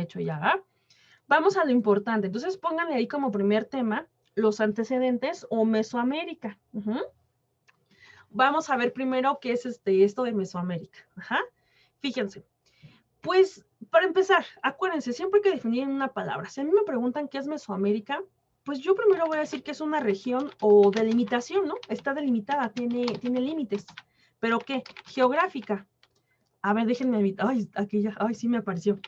hecho ya. ¿Ah? Vamos a lo importante. Entonces pónganle ahí como primer tema los antecedentes o Mesoamérica. Vamos a ver primero qué es esto de Mesoamérica. Ajá. Fíjense. Pues, para empezar, acuérdense, siempre hay que definir en una palabra. Si a mí me preguntan qué es Mesoamérica, pues yo primero voy a decir que es una región o delimitación, ¿no? Está delimitada, tiene límites. ¿Pero qué? Geográfica. A ver, déjenme, ay, aquí ya, ay, sí me apareció.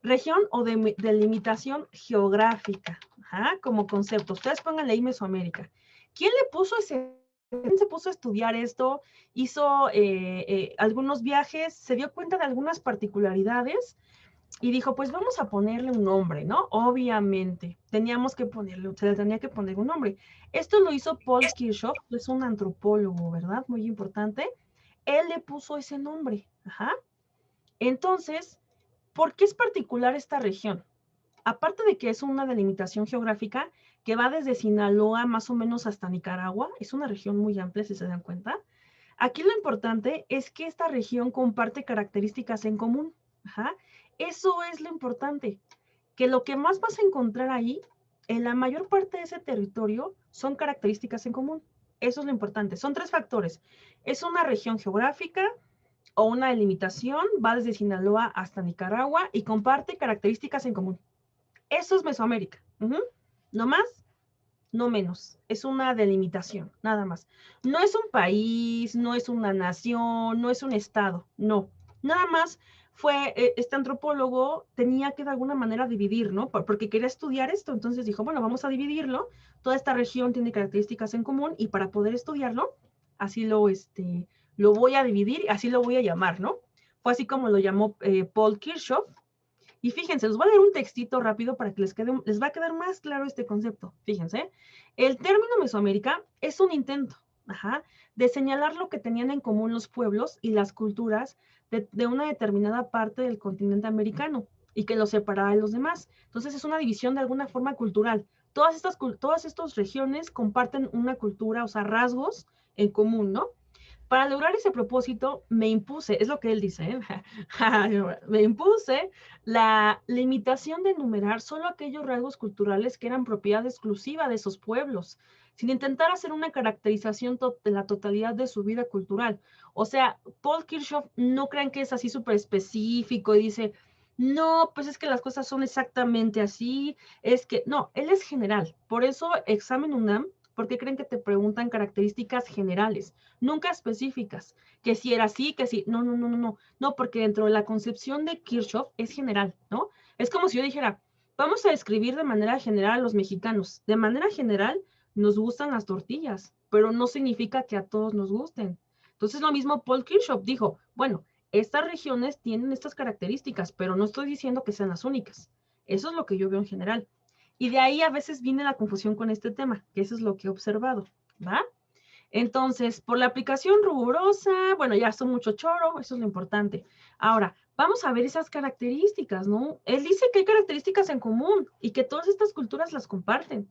Región o delimitación geográfica, ajá, como concepto. Ustedes pónganle ahí Mesoamérica. ¿Quién le puso quién se puso a estudiar esto? Hizo algunos viajes, se dio cuenta de algunas particularidades y dijo, pues vamos a ponerle un nombre, ¿no? Obviamente, se le tenía que poner un nombre. Esto lo hizo Paul Kirchhoff, que es un antropólogo, ¿verdad? Muy importante. Él le puso ese nombre, ajá. Entonces, ¿por qué es particular esta región? Aparte de que es una delimitación geográfica que va desde Sinaloa más o menos hasta Nicaragua, es una región muy amplia, si se dan cuenta. Aquí lo importante es que esta región comparte características en común. Ajá. Eso es lo importante, que lo que más vas a encontrar ahí, en la mayor parte de ese territorio, son características en común. Eso es lo importante. Son 3 factores. Es una región geográfica, o una delimitación, va desde Sinaloa hasta Nicaragua y comparte características en común. Eso es Mesoamérica. No más, no menos. Es una delimitación, nada más. No es un país, no es una nación, no es un estado, no. Nada más fue, este antropólogo tenía que de alguna manera dividir, ¿no? Porque quería estudiar esto, entonces dijo, bueno, vamos a dividirlo. Toda esta región tiene características en común y para poder estudiarlo, así lo voy a dividir, así lo voy a llamar, ¿no? Fue así como lo llamó Paul Kirchhoff. Y fíjense, les voy a leer un textito rápido para que les va a quedar más claro este concepto. Fíjense, el término Mesoamérica es un intento, ajá, de señalar lo que tenían en común los pueblos y las culturas de una determinada parte del continente americano y que los separaba de los demás. Entonces es una división de alguna forma cultural. Todas estas regiones comparten una cultura, o sea, rasgos en común, ¿no? Para lograr ese propósito, me impuse, es lo que él dice, ¿eh? Me impuse la limitación de enumerar solo aquellos rasgos culturales que eran propiedad exclusiva de esos pueblos, sin intentar hacer una caracterización de la totalidad de su vida cultural. O sea, Paul Kirchhoff no crean que es así súper específico y dice, no, pues es que las cosas son exactamente así, es que, no, él es general. Por eso, examen UNAM, porque creen que te preguntan características generales, nunca específicas, que si era así, que si, no, porque dentro de la concepción de Kirchhoff es general, ¿no? Es como si yo dijera, vamos a describir de manera general a los mexicanos. De manera general, nos gustan las tortillas, pero no significa que a todos nos gusten. Entonces, lo mismo Paul Kirchhoff dijo, bueno, estas regiones tienen estas características, pero no estoy diciendo que sean las únicas. Eso es lo que yo veo en general. Y de ahí a veces viene la confusión con este tema, que eso es lo que he observado, ¿va? Entonces, por la aplicación rigurosa, bueno, ya son mucho choro, eso es lo importante. Ahora, vamos a ver esas características, ¿no? Él dice que hay características en común y que todas estas culturas las comparten.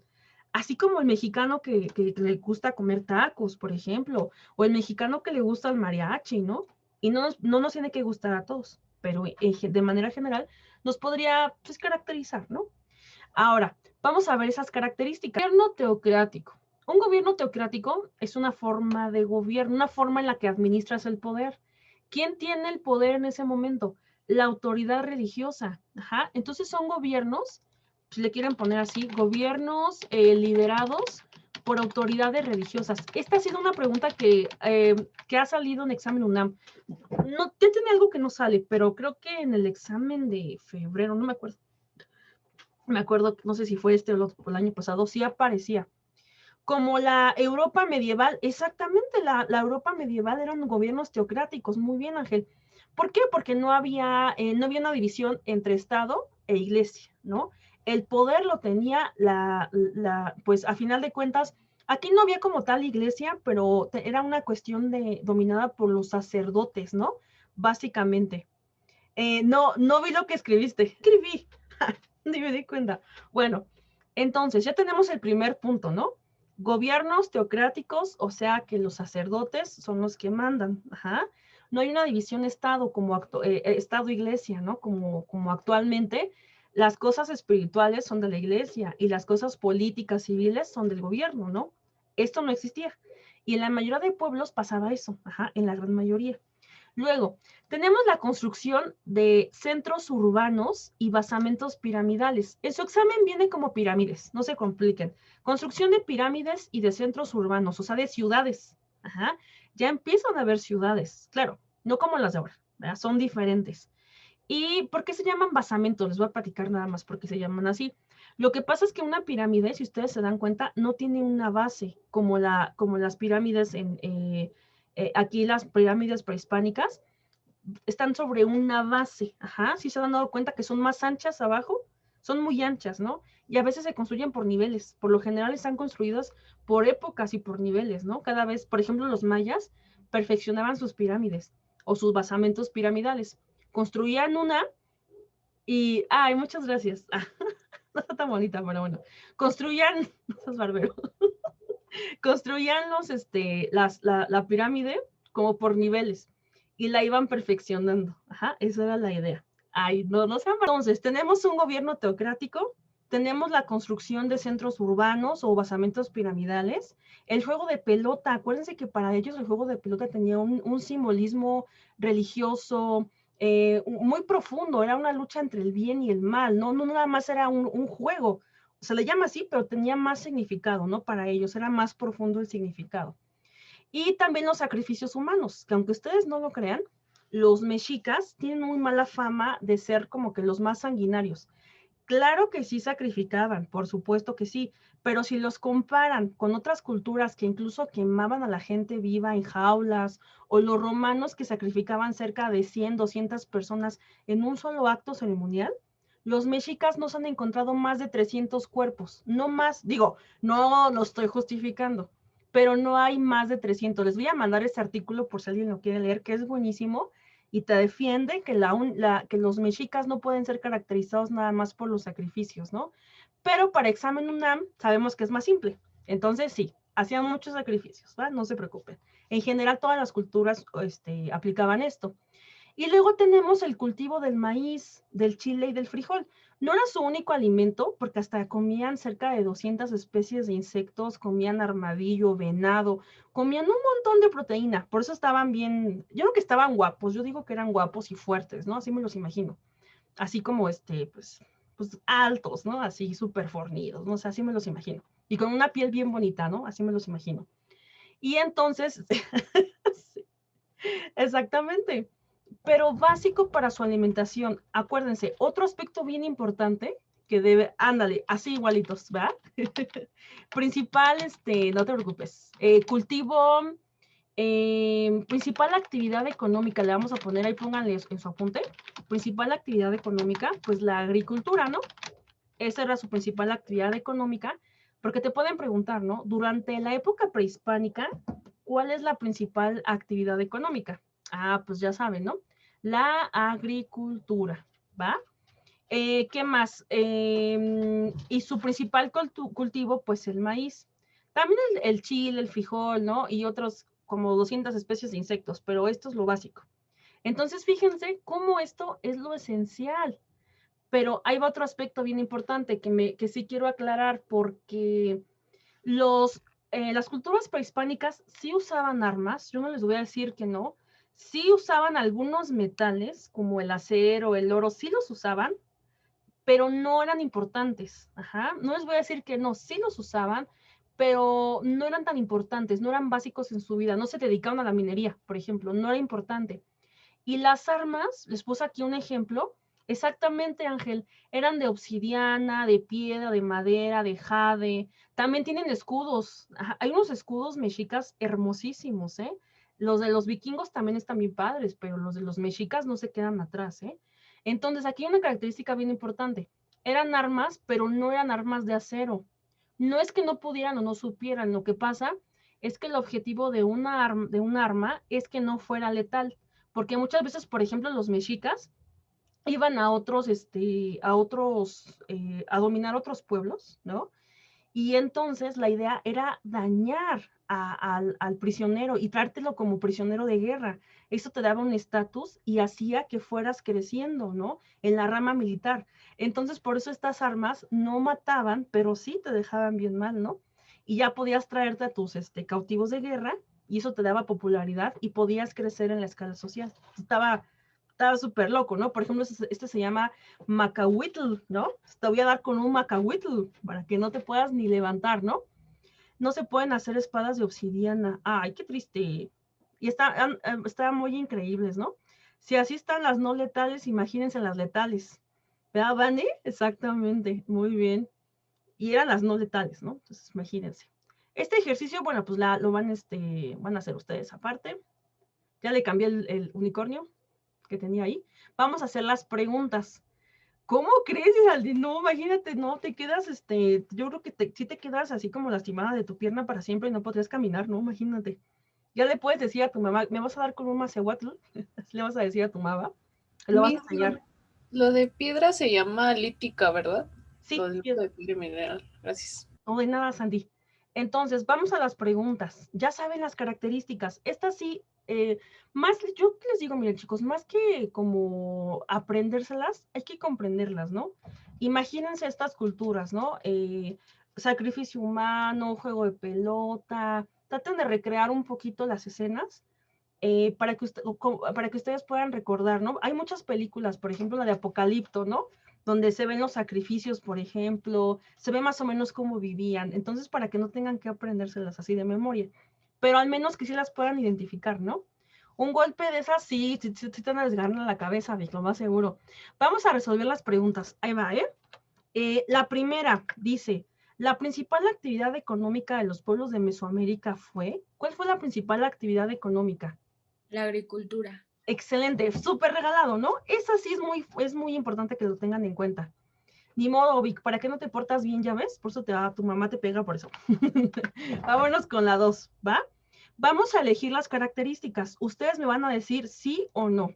Así como el mexicano que le gusta comer tacos, por ejemplo, o el mexicano que le gusta el mariachi, ¿no? Y no nos tiene que gustar a todos, pero de manera general nos podría pues, caracterizar, ¿no? Ahora, vamos a ver esas características. Gobierno teocrático. Un gobierno teocrático es una forma de gobierno, una forma en la que administras el poder. ¿Quién tiene el poder en ese momento? La autoridad religiosa. Ajá. Entonces son gobiernos, si le quieren poner así, gobiernos liderados por autoridades religiosas. Esta ha sido una pregunta que ha salido en examen UNAM. No, ya tiene algo que no sale, pero creo que en el examen de febrero, no me acuerdo, no sé si fue o el año pasado, sí aparecía. Como la Europa medieval, exactamente, la Europa medieval eran gobiernos teocráticos, muy bien, Ángel. ¿Por qué? Porque no había una división entre Estado e Iglesia, ¿no? El poder lo tenía pues a final de cuentas, aquí no había como tal iglesia, pero era una cuestión dominada por los sacerdotes, ¿no? Básicamente. No vi lo que escribiste. Escribí. Ni me di cuenta. Bueno, entonces ya tenemos el primer punto, ¿no? Gobiernos teocráticos, o sea que los sacerdotes son los que mandan. Ajá. No hay una división Estado como Estado-Iglesia, ¿no? Como actualmente. Las cosas espirituales son de la iglesia y las cosas políticas, civiles son del gobierno, ¿no? Esto no existía. Y en la mayoría de pueblos pasaba eso, en la gran mayoría. Luego, tenemos la construcción de centros urbanos y basamentos piramidales. En su examen viene como pirámides, no se compliquen. Construcción de pirámides y de centros urbanos, o sea, de ciudades. Ya empiezan a haber ciudades, claro, no como las de ahora, ¿verdad? Son diferentes. ¿Y por qué se llaman basamentos? Les voy a platicar nada más por qué se llaman así. Lo que pasa es que una pirámide, si ustedes se dan cuenta, no tiene una base como las pirámides aquí las pirámides prehispánicas están sobre una base. Si se han dado cuenta que son más anchas abajo, son muy anchas, ¿no? Y a veces se construyen por niveles. Por lo general están construidas por épocas y por niveles, ¿no? Cada vez, por ejemplo, los mayas perfeccionaban sus pirámides o sus basamentos piramidales. Construían una y, ay, muchas gracias. No está tan bonita, pero bueno. Construían, no seas barbero. Construían la pirámide como por niveles y la iban perfeccionando. Esa era la idea. Ay, no sean. Entonces, tenemos un gobierno teocrático, tenemos la construcción de centros urbanos o basamentos piramidales, el juego de pelota. Acuérdense que para ellos el juego de pelota tenía un simbolismo religioso muy profundo, era una lucha entre el bien y el mal, no nada más era un juego. Se le llama así, pero tenía más significado, ¿no? Para ellos era más profundo el significado. Y también los sacrificios humanos, que aunque ustedes no lo crean, los mexicas tienen muy mala fama de ser como que los más sanguinarios. Claro que sí sacrificaban, por supuesto que sí, pero si los comparan con otras culturas que incluso quemaban a la gente viva en jaulas, o los romanos que sacrificaban cerca de 100, 200 personas en un solo acto ceremonial, los mexicas nos han encontrado más de 300 cuerpos, no más, digo, no lo estoy justificando, pero no hay más de 300. Les voy a mandar este artículo por si alguien lo quiere leer, que es buenísimo, y te defiende que, que los mexicas no pueden ser caracterizados nada más por los sacrificios, ¿no? Pero para examen UNAM sabemos que es más simple. Entonces, sí, hacían muchos sacrificios, ¿va? No se preocupen. En general, todas las culturas aplicaban esto. Y luego tenemos el cultivo del maíz, del chile y del frijol. No era su único alimento, porque hasta comían cerca de 200 especies de insectos, comían armadillo, venado, comían un montón de proteína. Por eso estaban bien, yo creo que estaban guapos, yo digo que eran guapos y fuertes, ¿no? Así me los imagino. Así como pues altos, ¿no? Así súper fornidos, ¿no? O sea, así me los imagino. Y con una piel bien bonita, ¿no? Así me los imagino. Y entonces, sí, exactamente, pero básico para su alimentación. Acuérdense, otro aspecto bien importante que debe, ándale, así igualitos, ¿verdad? Principal, no te preocupes, cultivo, principal actividad económica, le vamos a poner ahí, pónganle en su apunte, principal actividad económica, pues la agricultura, ¿no? Esa era su principal actividad económica, porque te pueden preguntar, ¿no? Durante la época prehispánica, ¿cuál es la principal actividad económica? Pues ya saben, ¿no? La agricultura, ¿va? ¿Qué más? Y su principal cultivo, pues el maíz. También el chile, el frijol, ¿no? Y otros como 200 especies de insectos, pero esto es lo básico. Entonces, fíjense cómo esto es lo esencial. Pero hay otro aspecto bien importante que sí quiero aclarar, porque las culturas prehispánicas sí usaban armas, yo no les voy a decir que no, sí usaban algunos metales como el acero, el oro, sí los usaban, pero no eran importantes. No les voy a decir que no, sí los usaban, pero no eran tan importantes, no eran básicos en su vida, no se dedicaban a la minería, por ejemplo, no era importante. Y las armas, les puse aquí un ejemplo, exactamente, Ángel, eran de obsidiana, de piedra, de madera, de jade. También tienen escudos. Hay unos escudos mexicas hermosísimos, ¿eh? Los de los vikingos también están bien padres, pero los de los mexicas no se quedan atrás, ¿eh? Entonces, aquí hay una característica bien importante. Eran armas, pero no eran armas de acero. No es que no pudieran o no supieran, lo que pasa es que el objetivo de un arma es que no fuera letal, porque muchas veces, por ejemplo, los mexicas iban a otros, a dominar otros pueblos, ¿no? Y entonces la idea era dañar al prisionero y traértelo como prisionero de guerra. Eso te daba un estatus y hacía que fueras creciendo, ¿no? En la rama militar. Entonces, por eso estas armas no mataban, pero sí te dejaban bien mal, ¿no? Y ya podías traerte a tus cautivos de guerra y eso te daba popularidad y podías crecer en la escala social. Estaba súper loco, ¿no? Por ejemplo, este se llama Macahuitl, ¿no? Te voy a dar con un Macahuitl para que no te puedas ni levantar, ¿no? No se pueden hacer espadas de obsidiana. Ay, qué triste. Y están muy increíbles, ¿no? Si así están las no letales, imagínense las letales. ¿Verdad, Vane? Exactamente, muy bien. Y eran las no letales, ¿no? Entonces, imagínense. Este ejercicio, bueno, pues lo van a hacer ustedes aparte. Ya le cambié el unicornio que tenía ahí. Vamos a hacer las preguntas. ¿Cómo crees, Aldi? No, imagínate, no, te quedas, yo creo que sí te quedas así como lastimada de tu pierna para siempre y no podrías caminar, ¿no? Imagínate. Ya le puedes decir a tu mamá, ¿me vas a dar con un macehuatl? Así le vas a decir a tu mamá. Lo vas a enseñar. Lo de piedra se llama lítica, ¿verdad? Sí, Lo de piedra. piedra mineral. Gracias. No de nada, Sandy. Entonces, vamos a las preguntas. Ya saben las características. Estas sí, yo les digo, miren chicos, más que como aprendérselas, hay que comprenderlas, ¿no? Imagínense estas culturas, ¿no? Sacrificio humano, juego de pelota, traten de recrear un poquito las escenas para que ustedes puedan recordar, ¿no? Hay muchas películas, por ejemplo, la de Apocalipto, ¿no? Donde se ven los sacrificios, por ejemplo, se ve más o menos cómo vivían. Entonces, para que no tengan que aprendérselas así de memoria, pero al menos que sí las puedan identificar, ¿no? Un golpe de esas sí te van a desgarrar la cabeza, lo más seguro. Vamos a resolver las preguntas. Ahí va, ¿eh? La primera dice, la principal actividad económica de los pueblos de Mesoamérica fue, ¿cuál fue la principal actividad económica? La agricultura. Excelente, súper regalado, ¿no? Eso sí es muy importante que lo tengan en cuenta. Ni modo, Vic, ¿para qué no te portas bien, ya ves? Por eso tu mamá te pega por eso. Vámonos con la 2, ¿va? Vamos a elegir las características. Ustedes me van a decir sí o no.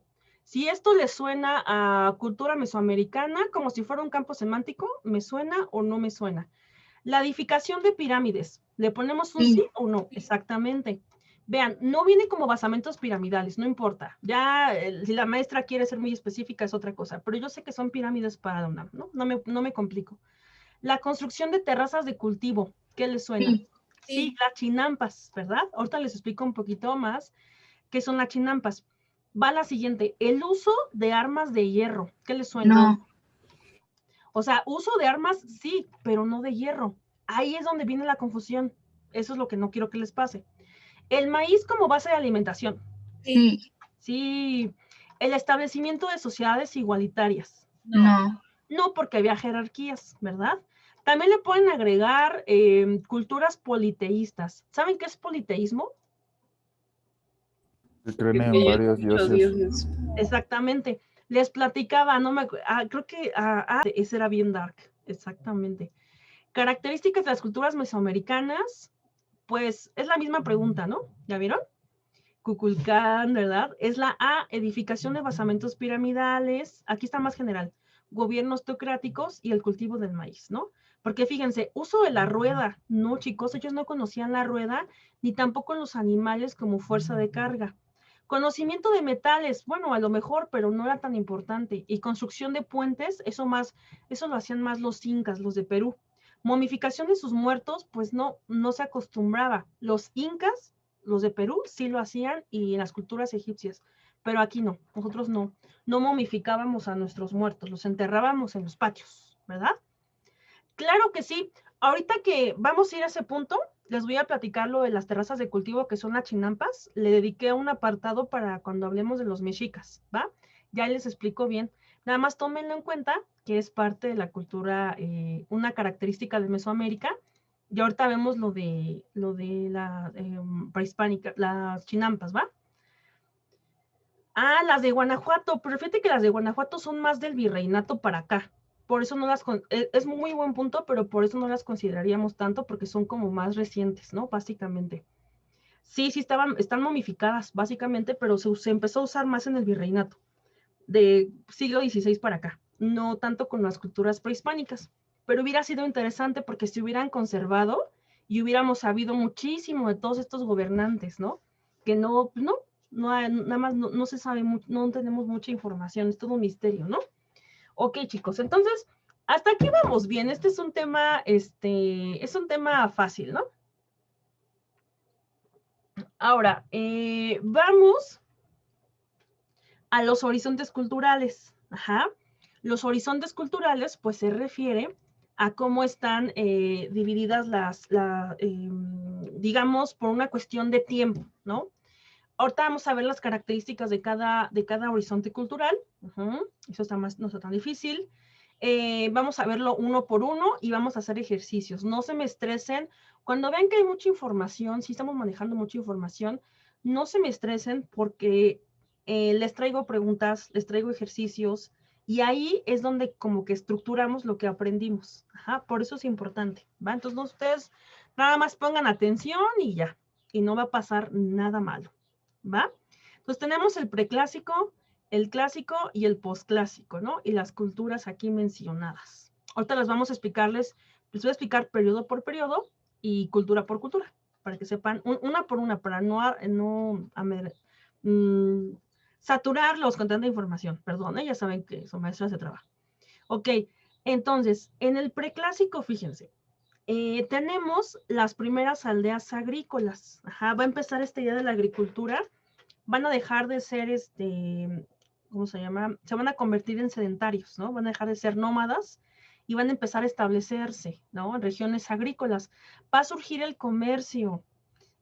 Si esto les suena a cultura mesoamericana, como si fuera un campo semántico, ¿me suena o no me suena? La edificación de pirámides, ¿le ponemos un sí o no? Exactamente. Vean, no viene como basamentos piramidales, no importa. Ya, si la maestra quiere ser muy específica es otra cosa, pero yo sé que son pirámides para la UNAM, ¿no? No me complico. La construcción de terrazas de cultivo, ¿qué les suena? Sí, las chinampas, ¿verdad? Ahorita les explico un poquito más qué son las chinampas. Va la siguiente, el uso de armas de hierro, ¿qué les suena? No. O sea, uso de armas sí, pero no de hierro. Ahí es donde viene la confusión. Eso es lo que no quiero que les pase. El maíz como base de alimentación. Sí. Sí. El establecimiento de sociedades igualitarias. No. No, porque había jerarquías, ¿verdad? También le pueden agregar culturas politeístas. ¿Saben qué es politeísmo? Que creen en varios dioses. Exactamente. Les platicaba, no me creo que ese era bien dark, exactamente. Características de las culturas mesoamericanas, pues es la misma pregunta, ¿no? ¿Ya vieron? Kukulcán, ¿verdad? Es la A, edificación de basamentos piramidales. Aquí está más general. Gobiernos teocráticos y el cultivo del maíz, ¿no? Porque fíjense, uso de la rueda. No, chicos, ellos no conocían la rueda, ni tampoco los animales como fuerza de carga. Conocimiento de metales, bueno, a lo mejor, pero no era tan importante. Y construcción de puentes, eso lo hacían más los incas, los de Perú. Momificación de sus muertos, pues no se acostumbraba. Los incas, los de Perú, sí lo hacían y en las culturas egipcias, pero aquí no, nosotros no momificábamos a nuestros muertos, los enterrábamos en los patios, ¿verdad? Claro que sí. Ahorita que vamos a ir a ese punto, les voy a platicar lo de las terrazas de cultivo que son las chinampas. Le dediqué un apartado para cuando hablemos de los mexicas, ¿va? Ya les explico bien. Nada más tómenlo en cuenta que es parte de la cultura, una característica de Mesoamérica. Y ahorita vemos lo de la prehispánica, las chinampas, ¿va? Ah, las de Guanajuato, pero fíjate que las de Guanajuato son más del virreinato para acá. Por eso no las, es muy buen punto, pero por eso no las consideraríamos tanto, porque son como más recientes, ¿no? Básicamente. Sí, están momificadas, básicamente, pero se empezó a usar más en el virreinato, de siglo XVI para acá, no tanto con las culturas prehispánicas. pero hubiera sido interesante porque se hubieran conservado y hubiéramos sabido muchísimo de todos estos gobernantes, ¿no? Que nada más no se sabe, no tenemos mucha información, es todo un misterio, ¿no? Ok, chicos, entonces, hasta aquí vamos bien. Este es un tema, es un tema fácil, ¿no? Ahora, vamos a los horizontes culturales. Ajá. Los horizontes culturales, pues se refiere a cómo están divididas digamos, por una cuestión de tiempo, ¿no? Ahorita vamos a ver las características de cada horizonte cultural. Eso no está tan difícil. Vamos a verlo uno por uno y vamos a hacer ejercicios. No se me estresen. Cuando vean que hay mucha información, si estamos manejando mucha información, no se me estresen porque les traigo preguntas, les traigo ejercicios y ahí es donde como que estructuramos lo que aprendimos. Ajá, por eso es importante, ¿va? Entonces, ustedes nada más pongan atención y ya, y no va a pasar nada malo, ¿va? Entonces, tenemos el preclásico, el clásico y el posclásico, ¿no? Y las culturas aquí mencionadas. Ahorita les vamos a explicarles, les voy a explicar periodo por periodo y cultura por cultura, para que sepan una por una, para saturarlos con tanta información. Perdón, ya saben que su maestra se trabaja. Ok, entonces, en el preclásico, fíjense, tenemos las primeras aldeas agrícolas. Ajá, va a empezar esta idea de la agricultura. Van a dejar de ser, ¿cómo se llama? Se van a convertir en sedentarios, ¿no? Van a dejar de ser nómadas y van a empezar a establecerse, ¿no? En regiones agrícolas. Va a surgir el comercio.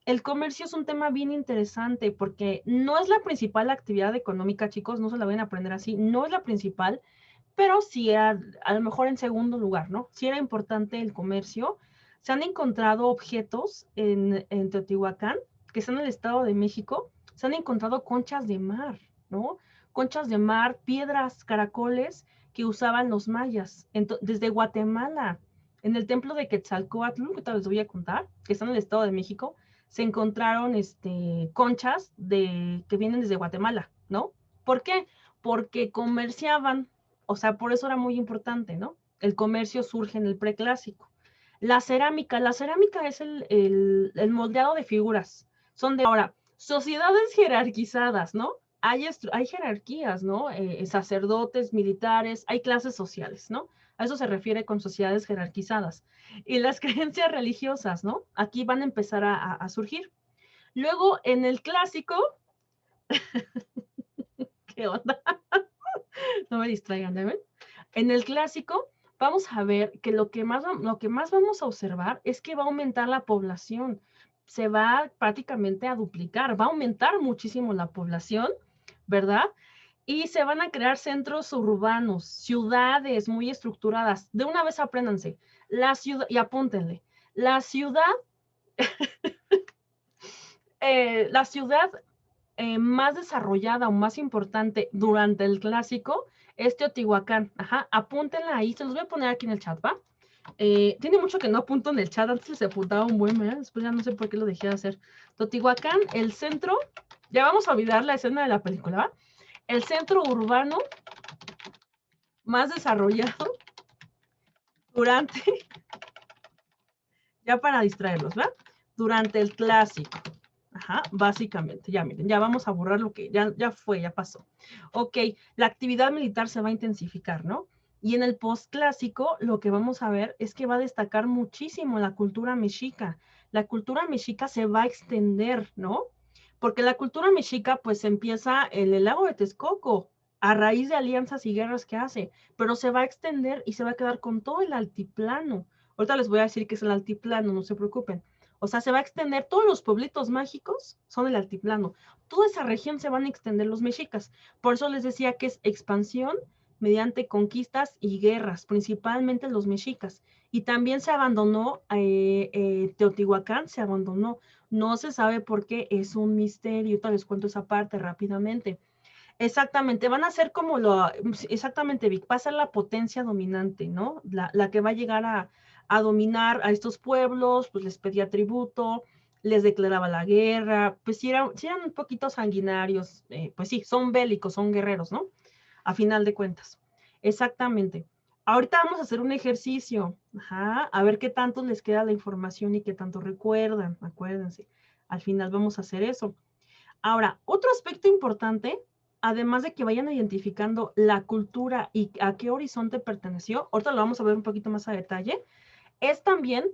El comercio es un tema bien interesante porque no es la principal actividad económica, chicos, no se la van a aprender así, no es la principal, pero sí a lo mejor en segundo lugar, ¿no? Sí era importante el comercio. Se han encontrado objetos en Teotihuacán, que están en el Estado de México, se han encontrado conchas de mar, ¿no? Conchas de mar, piedras, caracoles que usaban los mayas, desde Guatemala, en el templo de Quetzalcóatl, que tal les voy a contar, que está en el Estado de México, se encontraron conchas que vienen desde Guatemala, ¿no? ¿Por qué? Porque comerciaban, o sea, por eso era muy importante, ¿no? El comercio surge en el preclásico. La cerámica es el moldeado de figuras. Son de ahora, sociedades jerarquizadas, ¿no? Hay jerarquías, ¿no? Sacerdotes, militares, hay clases sociales, ¿no? A eso se refiere con sociedades jerarquizadas. Y las creencias religiosas, ¿no? Aquí van a empezar a surgir. Luego, en el clásico, ¿qué onda? No me distraigan, ¿ven? En el clásico, vamos a ver que lo que más vamos a observar es que va a aumentar la población. Se va prácticamente a duplicar, va a aumentar muchísimo la población, ¿verdad? Y se van a crear centros urbanos, ciudades muy estructuradas. De una vez apréndanse. La ciudad, y apúntenle, la ciudad más desarrollada o más importante durante el clásico es Teotihuacán. Ajá, apúntenla ahí, se los voy a poner aquí en el chat, ¿va? Tiene mucho que no apunto en el chat, antes se apuntaba un buen, ¿eh? Después ya no sé por qué lo dejé de hacer. Teotihuacán, el centro, ya vamos a olvidar la escena de la película, ¿va? El centro urbano más desarrollado durante, ya para distraerlos, ¿va? Durante el clásico. Ajá, básicamente, ya miren, ya vamos a borrar lo que ya fue, ya pasó. Ok, la actividad militar se va a intensificar, ¿no? Y en el postclásico lo que vamos a ver es que va a destacar muchísimo la cultura mexica. La cultura mexica se va a extender, ¿no? Porque la cultura mexica pues empieza en el lago de Texcoco a raíz de alianzas y guerras que hace, pero se va a extender y se va a quedar con todo el altiplano. Ahorita les voy a decir que es el altiplano, no se preocupen. O sea, se va a extender, todos los pueblitos mágicos son el altiplano. Toda esa región se van a extender los mexicas. Por eso les decía que es expansión mediante conquistas y guerras, principalmente los mexicas. Y también se abandonó, Teotihuacán se abandonó. No se sabe por qué, es un misterio. Tal les cuento esa parte rápidamente. Exactamente, van a ser como exactamente, Vic, va a ser la potencia dominante, ¿no? La que va a llegar a dominar a estos pueblos, pues les pedía tributo, les declaraba la guerra, pues si eran un poquito sanguinarios, pues sí, son bélicos, son guerreros, ¿no? A final de cuentas. Exactamente. Ahorita vamos a hacer un ejercicio, a ver qué tanto les queda la información y qué tanto recuerdan, acuérdense. Al final vamos a hacer eso. Ahora, otro aspecto importante, además de que vayan identificando la cultura y a qué horizonte perteneció, ahorita lo vamos a ver un poquito más a detalle, es también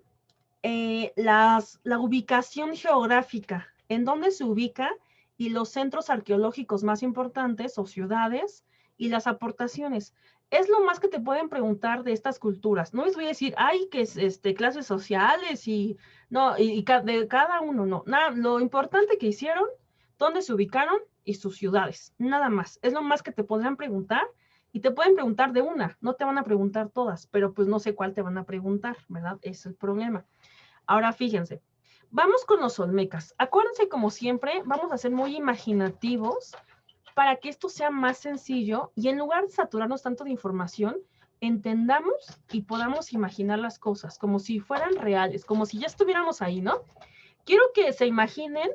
la ubicación geográfica, en dónde se ubica y los centros arqueológicos más importantes o ciudades y las aportaciones. Es lo más que te pueden preguntar de estas culturas. No les voy a decir, ay, que es clases sociales y no, de cada uno, no. Nada, lo importante que hicieron, dónde se ubicaron y sus ciudades. Nada más. Es lo más que te podrán preguntar y te pueden preguntar de una. No te van a preguntar todas, pero pues no sé cuál te van a preguntar, ¿verdad? Es el problema. Ahora fíjense, vamos con los olmecas. Acuérdense, como siempre, vamos a ser muy imaginativos para que esto sea más sencillo y en lugar de saturarnos tanto de información, entendamos y podamos imaginar las cosas como si fueran reales, como si ya estuviéramos ahí, ¿no? Quiero que se imaginen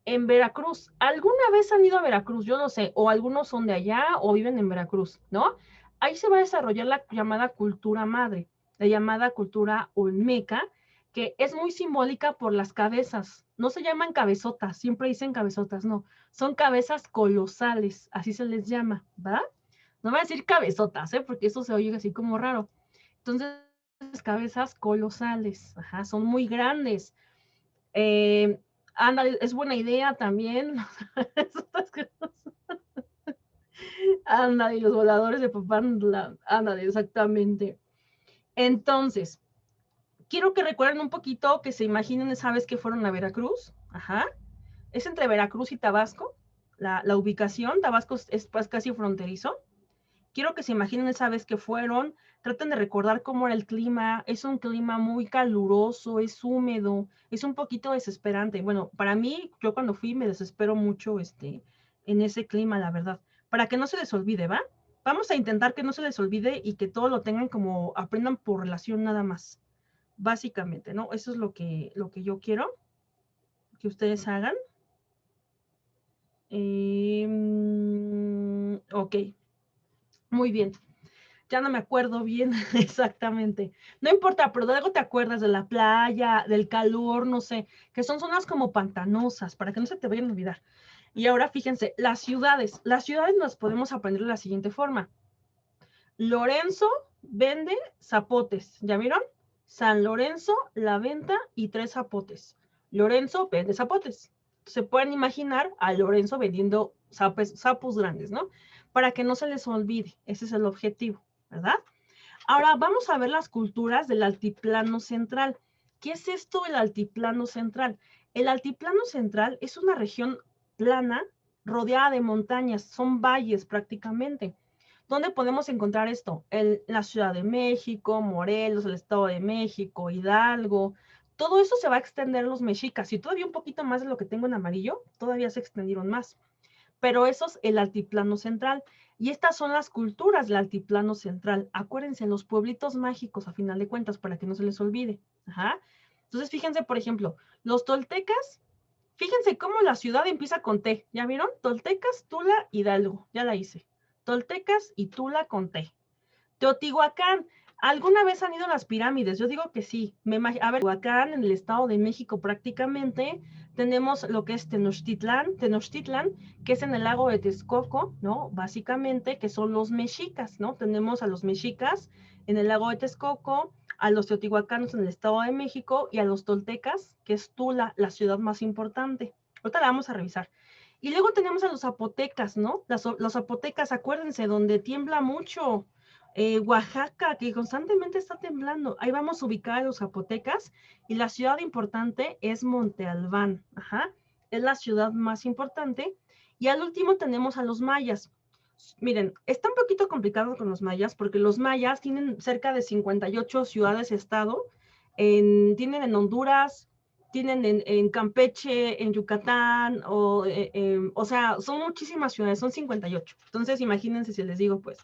en Veracruz. ¿Alguna vez han ido a Veracruz? Yo no sé, o algunos son de allá o viven en Veracruz, ¿no? Ahí se va a desarrollar la llamada cultura madre, la llamada cultura olmeca, que es muy simbólica por las cabezas. No se llaman cabezotas, siempre dicen cabezotas, no. Son cabezas colosales, así se les llama, ¿va? No voy a decir cabezotas, porque eso se oye así como raro. Entonces, cabezas colosales, son muy grandes. Anda, es buena idea también. Ándale, los voladores de papá, ándale, exactamente. Entonces, quiero que recuerden un poquito, que se imaginen esa vez que fueron a Veracruz. Es entre Veracruz y Tabasco, la ubicación. Tabasco es pues casi fronterizo. Quiero que se imaginen esa vez que fueron, traten de recordar cómo era el clima. Es un clima muy caluroso, es húmedo, es un poquito desesperante. Bueno, para mí, yo cuando fui me desespero mucho en ese clima, la verdad. Para que no se les olvide, ¿va? Vamos a intentar que no se les olvide y que todo lo tengan como aprendan por relación nada más. Básicamente, ¿no? Eso es lo que yo quiero que ustedes hagan. Ok. Muy bien. Ya no me acuerdo bien exactamente. No importa, pero de algo te acuerdas, de la playa, del calor, no sé, que son zonas como pantanosas, para que no se te vayan a olvidar. Y ahora fíjense, las ciudades las podemos aprender de la siguiente forma. Lorenzo vende zapotes, ¿ya vieron? San Lorenzo, La Venta y 3 zapotes. Lorenzo vende zapotes. Se pueden imaginar a Lorenzo vendiendo sapos grandes, ¿no? Para que no se les olvide, ese es el objetivo, ¿verdad? Ahora vamos a ver las culturas del altiplano central. ¿Qué es esto del altiplano central? El altiplano central es una región plana rodeada de montañas, son valles prácticamente. ¿Dónde podemos encontrar esto? En la Ciudad de México, Morelos, el Estado de México, Hidalgo. Todo eso se va a extender los mexicas y todavía un poquito más de lo que tengo en amarillo, todavía se extendieron más. Pero eso es el altiplano central. Y estas son las culturas del altiplano central. Acuérdense, los pueblitos mágicos, a final de cuentas, para que no se les olvide. Entonces, fíjense, por ejemplo, los toltecas, fíjense cómo la ciudad empieza con T. ¿Ya vieron? Toltecas, Tula, Hidalgo. Ya la hice. Toltecas y Tula con T. Teotihuacán. ¿Alguna vez han ido a las pirámides? Yo digo que sí. A ver, Teotihuacán, en el Estado de México prácticamente, tenemos lo que es Tenochtitlan, que es en el lago de Texcoco, ¿no? Básicamente, que son los mexicas, ¿no? Tenemos a los mexicas en el lago de Texcoco, a los teotihuacanos en el Estado de México y a los toltecas, que es Tula, la ciudad más importante. Ahorita la vamos a revisar. Y luego tenemos a los zapotecas, ¿no? Los zapotecas, acuérdense, donde tiembla mucho. Oaxaca, que constantemente está temblando. Ahí vamos a ubicar a los zapotecas y la ciudad importante es Monte Albán. Es la ciudad más importante. Y al último tenemos a los mayas. Miren, está un poquito complicado con los mayas porque los mayas tienen cerca de 58 ciudades-estado. Tienen en Honduras, tienen en Campeche, en Yucatán, o sea, son muchísimas ciudades, son 58. Entonces, imagínense si les digo, pues,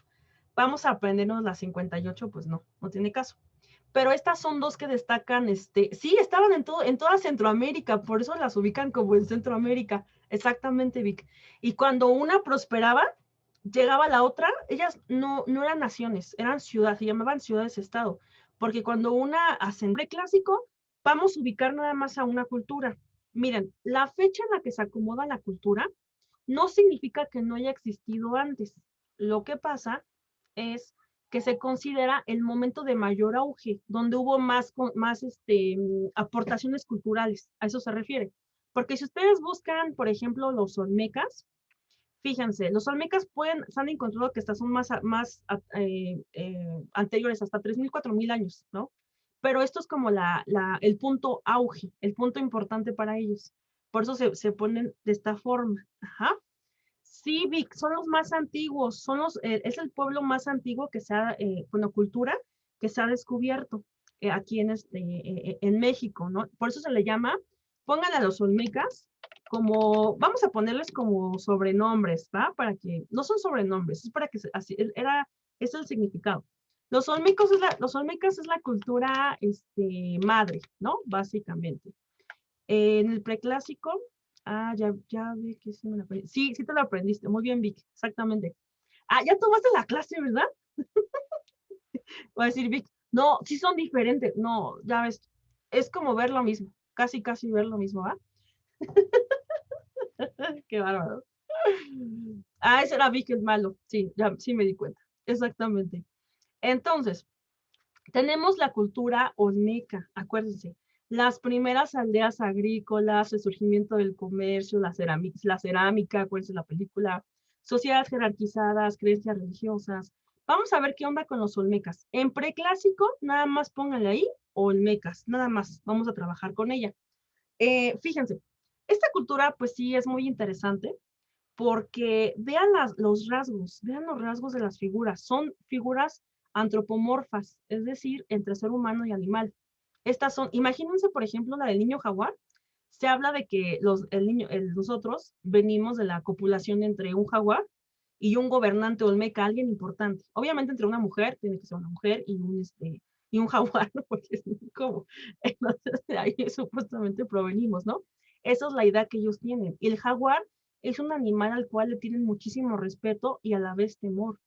vamos a aprendernos las 58, pues no tiene caso. Pero estas son dos que destacan, sí, estaban en toda Centroamérica, por eso las ubican como en Centroamérica, exactamente, Vic. Y cuando una prosperaba, llegaba la otra, ellas no eran naciones, eran ciudades, se llamaban ciudades-estado, porque cuando una ascendió clásico, vamos a ubicar nada más a una cultura. Miren, la fecha en la que se acomoda la cultura no significa que no haya existido antes. Lo que pasa es que se considera el momento de mayor auge, donde hubo más aportaciones culturales, a eso se refiere. Porque si ustedes buscan, por ejemplo, los olmecas, fíjense, los olmecas se han encontrado que estas son anteriores, hasta 3.000, 4.000 años, ¿no? Pero esto es como el punto auge, el punto importante para ellos. Por eso se ponen de esta forma. Ajá. Sí, Vic, son los más antiguos, es el pueblo más antiguo que se ha, cultura que se ha descubierto aquí en México, ¿no? Por eso se le llama, pongan a los olmecas como, vamos a ponerles como sobrenombres, ¿va? Para que, no son sobrenombres, es para que, es el significado. Los olmecas es la cultura, madre, ¿no? Básicamente. En el preclásico, ya vi que sí me lo aprendí. Sí, sí te lo aprendiste. Muy bien, Vic, exactamente. Ya tomaste la clase, ¿verdad? Voy a decir, Vic, no, sí son diferentes. No, ya ves, es como ver lo mismo. Casi, casi ver lo mismo, ¿va? Qué bárbaro. Ese era Vic el malo. Sí, ya, sí me di cuenta. Exactamente. Entonces, tenemos la cultura olmeca, acuérdense. Las primeras aldeas agrícolas, el surgimiento del comercio, la cerámica, acuérdense la película, sociedades jerarquizadas, creencias religiosas. Vamos a ver qué onda con los olmecas. En preclásico, nada más pónganle ahí olmecas, nada más. Vamos a trabajar con ella. Fíjense, esta cultura pues sí es muy interesante porque vean los rasgos de las figuras. Son figuras antropomorfas, es decir, entre ser humano y animal. Estas son, imagínense, por ejemplo, la del niño jaguar. Se habla de que nosotros venimos de la copulación entre un jaguar y un gobernante olmeca, alguien importante. Obviamente entre una mujer, tiene que ser una mujer y un jaguar, ¿no? Porque es como, entonces de ahí supuestamente provenimos, ¿no? Esa es la idea que ellos tienen. Y el jaguar es un animal al cual le tienen muchísimo respeto y a la vez temor.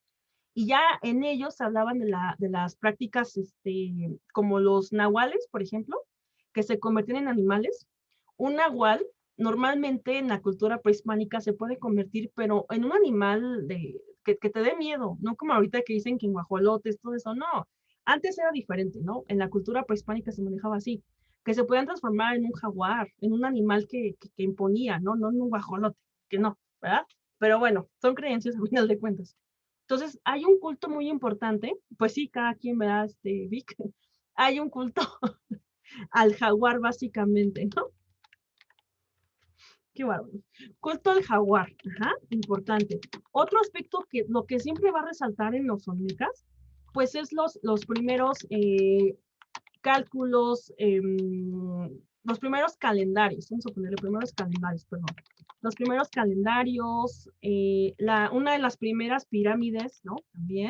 Y ya en ellos hablaban de las prácticas, como los nahuales, por ejemplo, que se convertían en animales. Un nahual, normalmente en la cultura prehispánica, se puede convertir, pero en un animal que te dé miedo, no como ahorita que dicen que en guajolotes, todo eso, no. Antes era diferente, ¿no? En la cultura prehispánica se manejaba así, que se podían transformar en un jaguar, en un animal que imponía, ¿no? No en un guajolote, que no, ¿verdad? Pero bueno, son creencias al final de cuentas. Entonces, hay un culto muy importante, pues sí, cada quien me da Vic, hay un culto al jaguar básicamente, ¿no? Qué bárbaro. Culto al jaguar, ajá, importante. Otro aspecto que lo que siempre va a resaltar en los olmecas, pues es los primeros cálculos, los primeros calendarios, vamos a ponerle primeros calendarios, perdón. Los primeros calendarios, una de las primeras pirámides, ¿no? También,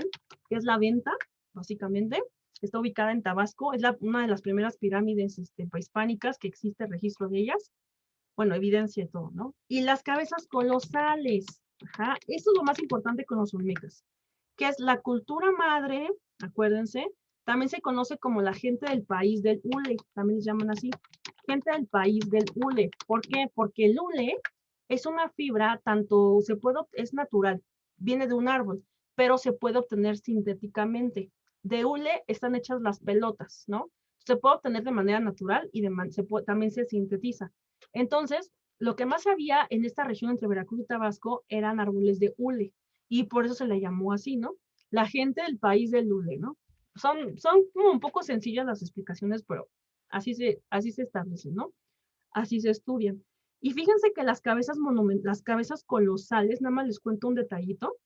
que es la Venta, básicamente, está ubicada en Tabasco, es una de las primeras pirámides prehispánicas que existe registro de ellas, bueno, evidencia y todo, ¿no? Y las cabezas colosales, ajá, eso es lo más importante con los olmecas, que es la cultura madre, acuérdense, también se conoce como la gente del país del hule, también les llaman así, gente del país del hule. ¿Por qué? Porque el hule es una fibra, es natural, viene de un árbol, pero se puede obtener sintéticamente. De hule están hechas las pelotas, ¿no? Se puede obtener de manera natural y también se sintetiza. Entonces, lo que más había en esta región entre Veracruz y Tabasco eran árboles de hule, y por eso se le llamó así, ¿no? La gente del país del hule, ¿no? Son como un poco sencillas las explicaciones, pero así se establecen, ¿no? Así se estudian. Y fíjense que las cabezas colosales, nada más les cuento un detallito.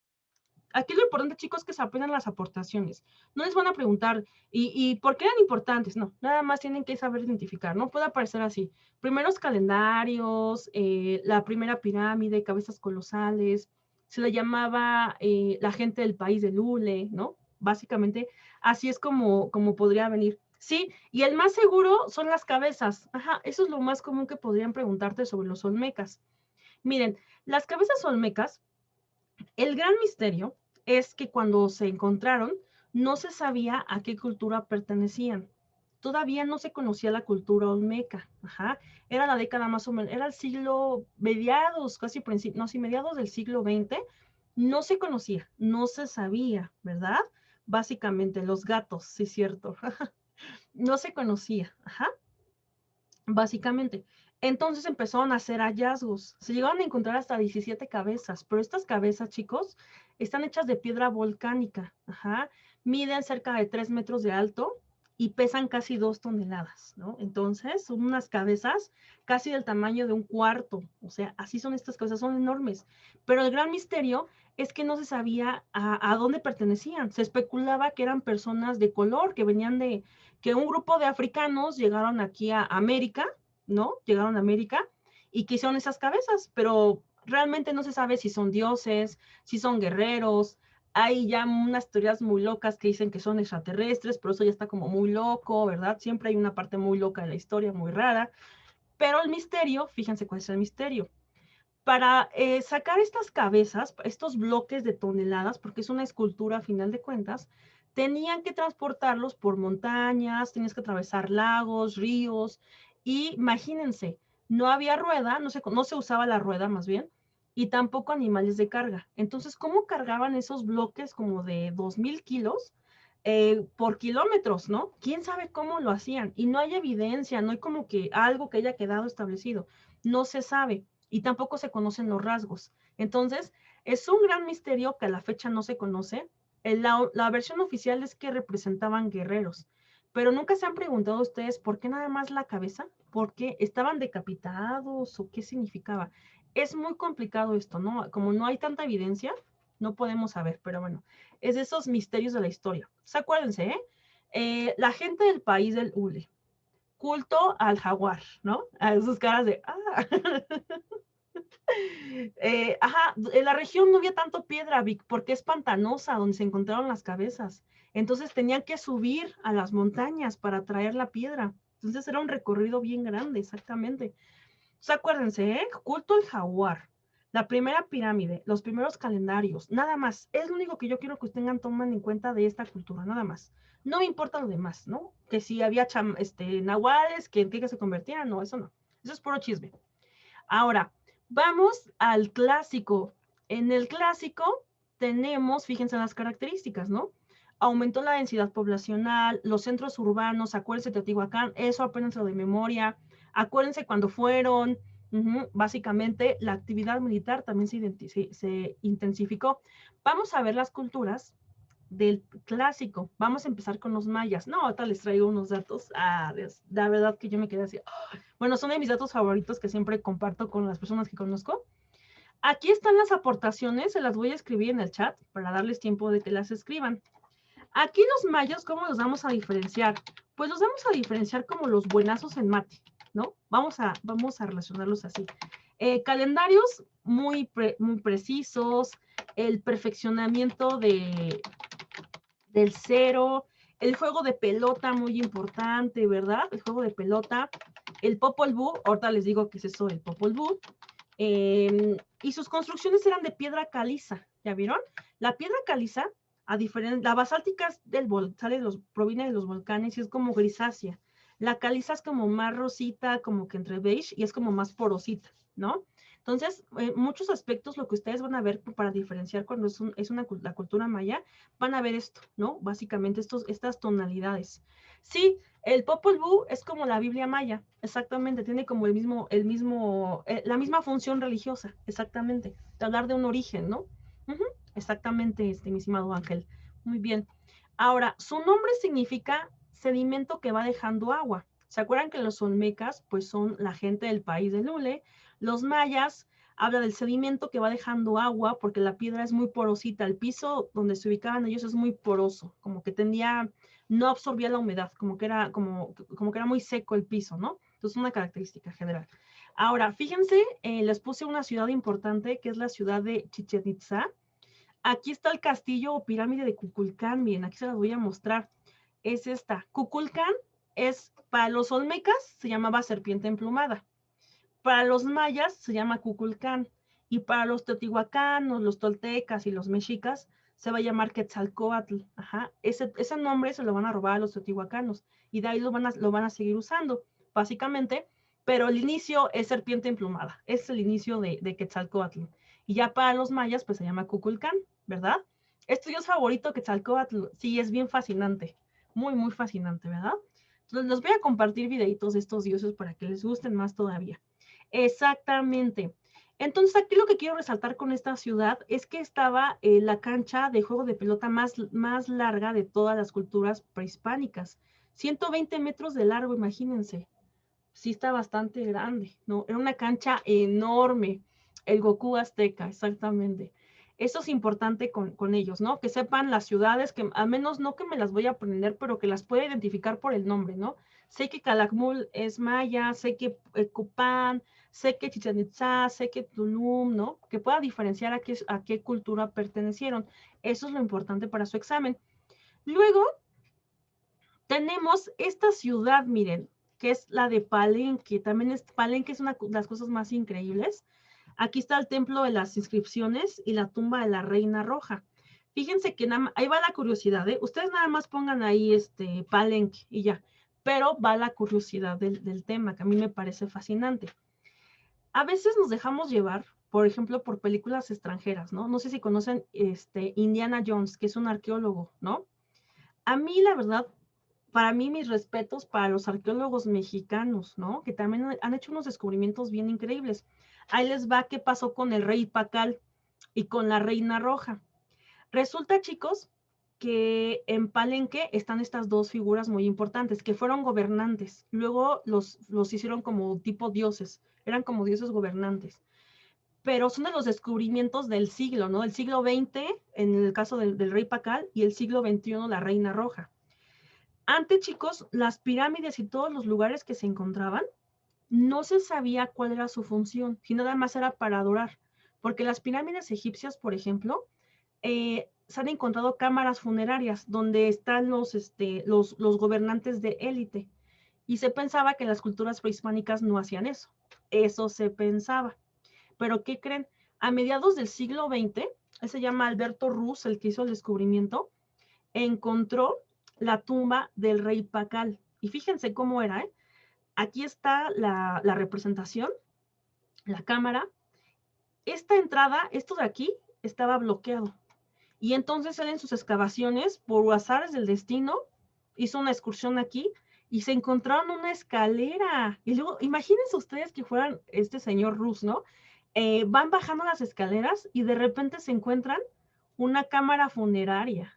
Aquí lo importante, chicos, es que se aprendan las aportaciones. No les van a preguntar, ¿y por qué eran importantes? No, nada más tienen que saber identificar. No puede aparecer así. Primeros calendarios, la primera pirámide, cabezas colosales, se le llamaba la gente del país del hule, ¿no? Básicamente, así es como podría venir. Sí, y el más seguro son las cabezas. Ajá, eso es lo más común que podrían preguntarte sobre los olmecas. Miren, las cabezas olmecas El gran misterio es que cuando se encontraron, no se sabía a qué cultura pertenecían. Todavía no se conocía la cultura olmeca. Ajá. Era la década más o menos, era el siglo mediados, casi no, sí, mediados del siglo XX. No se conocía, no se sabía, ¿verdad? Básicamente, los gatos, sí, cierto. No se conocía, ajá, básicamente. Entonces empezaron a hacer hallazgos. Se llegaron a encontrar hasta 17 cabezas, pero estas cabezas, chicos, están hechas de piedra volcánica. Ajá. Miden cerca de 3 metros de alto y pesan casi 2 toneladas, ¿no? Entonces, son unas cabezas casi del tamaño de un cuarto. O sea, así son estas cabezas, son enormes. Pero el gran misterio es que no se sabía a dónde pertenecían. Se especulaba que eran personas de color, que venían de, que un grupo de africanos llegaron aquí a América, ¿no? Llegaron a América y que hicieron esas cabezas, pero realmente no se sabe si son dioses, si son guerreros. Hay ya unas teorías muy locas que dicen que son extraterrestres, pero eso ya está como muy loco, ¿verdad? Siempre hay una parte muy loca de la historia, muy rara. Pero el misterio, fíjense cuál es el misterio. Para sacar estas cabezas, estos bloques de toneladas, porque es una escultura a final de cuentas, tenían que transportarlos por montañas, tenías que atravesar lagos, ríos, y imagínense, no había rueda, no se usaba la rueda más bien, y tampoco animales de carga. Entonces, ¿cómo cargaban esos bloques como de 2000 kilos por kilómetros, ¿no? ¿Quién sabe cómo lo hacían? Y no hay evidencia, no hay como que algo que haya quedado establecido, no se sabe y tampoco se conocen los rasgos. Entonces, es un gran misterio que a la fecha no se conoce. La versión oficial es que representaban guerreros, pero nunca se han preguntado ustedes por qué nada más la cabeza, por qué estaban decapitados o qué significaba. Es muy complicado esto, ¿no? Como no hay tanta evidencia, no podemos saber, pero bueno, es de esos misterios de la historia. Pues acuérdense, la gente del país del hule, culto al jaguar, ¿no? A sus caras de, ajá, en la región no había tanto piedra, Vic, porque es pantanosa donde se encontraron las cabezas. Entonces tenían que subir a las montañas para traer la piedra. Entonces era un recorrido bien grande, exactamente. Entonces acuérdense, culto al jaguar, la primera pirámide, los primeros calendarios, nada más. Es lo único que yo quiero que ustedes tomen en cuenta de esta cultura, nada más. No me importa lo demás, ¿no? Que si había nahuales, que en qué se convertían, no, eso no. Eso es puro chisme. Ahora, vamos al clásico. En el clásico tenemos, fíjense en las características, ¿no? Aumentó la densidad poblacional, los centros urbanos, acuérdense de Teotihuacán, eso apenas lo de memoria, acuérdense cuando fueron, básicamente la actividad militar también se intensificó. Vamos a ver las culturas del clásico. Vamos a empezar con los mayas. No, ahorita les traigo unos datos. La verdad que yo me quedé así. Bueno, son de mis datos favoritos que siempre comparto con las personas que conozco. Aquí están las aportaciones, se las voy a escribir en el chat para darles tiempo de que las escriban. Aquí los mayas, ¿cómo los vamos a diferenciar? Pues los vamos a diferenciar como los buenazos en mate, ¿no? Vamos a relacionarlos así. Calendarios muy precisos, el perfeccionamiento del cero, el juego de pelota muy importante, ¿verdad? El juego de pelota, el Popol Vuh, ahorita les digo qué es eso del Popol Vuh, y sus construcciones eran de piedra caliza, ¿ya vieron? La piedra caliza, la basáltica proviene de los volcanes y es como grisácea. La caliza es como más rosita, como que entre beige y es como más porosita, ¿no? Entonces, muchos aspectos, lo que ustedes van a ver para diferenciar cuando la cultura maya, van a ver esto, ¿no? Básicamente estas tonalidades. Sí, el Popol Vuh es como la Biblia maya, exactamente, tiene como la misma función religiosa, exactamente, de hablar de un origen, ¿no? Exactamente, mi estimado Ángel. Muy bien. Ahora, su nombre significa sedimento que va dejando agua. ¿Se acuerdan que los olmecas, pues son la gente del país del hule? Los mayas habla del sedimento que va dejando agua porque la piedra es muy porosita. El piso donde se ubicaban ellos es muy poroso, como que no absorbía la humedad, como que era muy seco el piso, ¿no? Entonces, una característica general. Ahora, fíjense, les puse una ciudad importante que es la ciudad de Chichén Itzá. Aquí está el castillo o pirámide de Kukulcán. Miren, aquí se las voy a mostrar. Es esta. Kukulcán para los olmecas se llamaba serpiente emplumada. Para los mayas se llama Kukulcán. Y para los teotihuacanos, los toltecas y los mexicas, se va a llamar Quetzalcóatl. Ajá. Ese nombre se lo van a robar a los teotihuacanos y de ahí lo van a seguir usando, básicamente, pero el inicio es serpiente emplumada, es el inicio de Quetzalcóatl. Y ya para los mayas, pues se llama Kukulcán, ¿verdad? ¿Es tu dios favorito, Quetzalcóatl? Sí, es bien fascinante, muy, muy fascinante, ¿verdad? Entonces, les voy a compartir videitos de estos dioses para que les gusten más todavía. Exactamente. Entonces, aquí lo que quiero resaltar con esta ciudad es que estaba la cancha de juego de pelota más larga de todas las culturas prehispánicas. 120 metros de largo, imagínense. Sí está bastante grande, ¿no? Era una cancha enorme. El Goku Azteca, exactamente. Eso es importante con ellos, ¿no? Que sepan las ciudades, que al menos no que me las voy a aprender, pero que las pueda identificar por el nombre, ¿no? Sé que Calakmul es maya, sé que Copán, sé que Chichén Itzá, sé que Tulum, ¿no? Que pueda diferenciar a qué cultura pertenecieron. Eso es lo importante para su examen. Luego, tenemos esta ciudad, miren, que es la de Palenque. También Palenque es una de las cosas más increíbles. Aquí está el templo de las inscripciones y la tumba de la Reina Roja. Fíjense que ahí va la curiosidad, ¿eh? Ustedes nada más pongan ahí Palenque y ya. Pero va la curiosidad del tema, que a mí me parece fascinante. A veces nos dejamos llevar, por ejemplo, por películas extranjeras, ¿no? No sé si conocen Indiana Jones, que es un arqueólogo, ¿no? A mí, la verdad, para mí, mis respetos para los arqueólogos mexicanos, ¿no? Que también han hecho unos descubrimientos bien increíbles. Ahí les va qué pasó con el rey Pacal y con la reina roja. Resulta, chicos, que en Palenque están estas dos figuras muy importantes, que fueron gobernantes. Luego los hicieron como tipo dioses, eran como dioses gobernantes. Pero son de los descubrimientos del siglo, ¿no? Del siglo XX, en el caso del rey Pacal, y el siglo XXI, la reina roja. Antes, chicos, las pirámides y todos los lugares que se encontraban, no se sabía cuál era su función, si nada más era para adorar. Porque las pirámides egipcias, por ejemplo, se han encontrado cámaras funerarias donde están los gobernantes de élite. Y se pensaba que las culturas prehispánicas no hacían eso. Eso se pensaba. Pero ¿qué creen? A mediados del siglo XX, él se llama Alberto Ruz, el que hizo el descubrimiento, encontró la tumba del rey Pacal. Y fíjense cómo era, ¿eh? Aquí está la representación, la cámara. Esta entrada, esto de aquí, estaba bloqueado. Y entonces él en sus excavaciones, por azares del destino, hizo una excursión aquí y se encontraron una escalera. Y luego, imagínense ustedes que fueran este señor Rus, ¿no? Van bajando las escaleras y de repente se encuentran una cámara funeraria.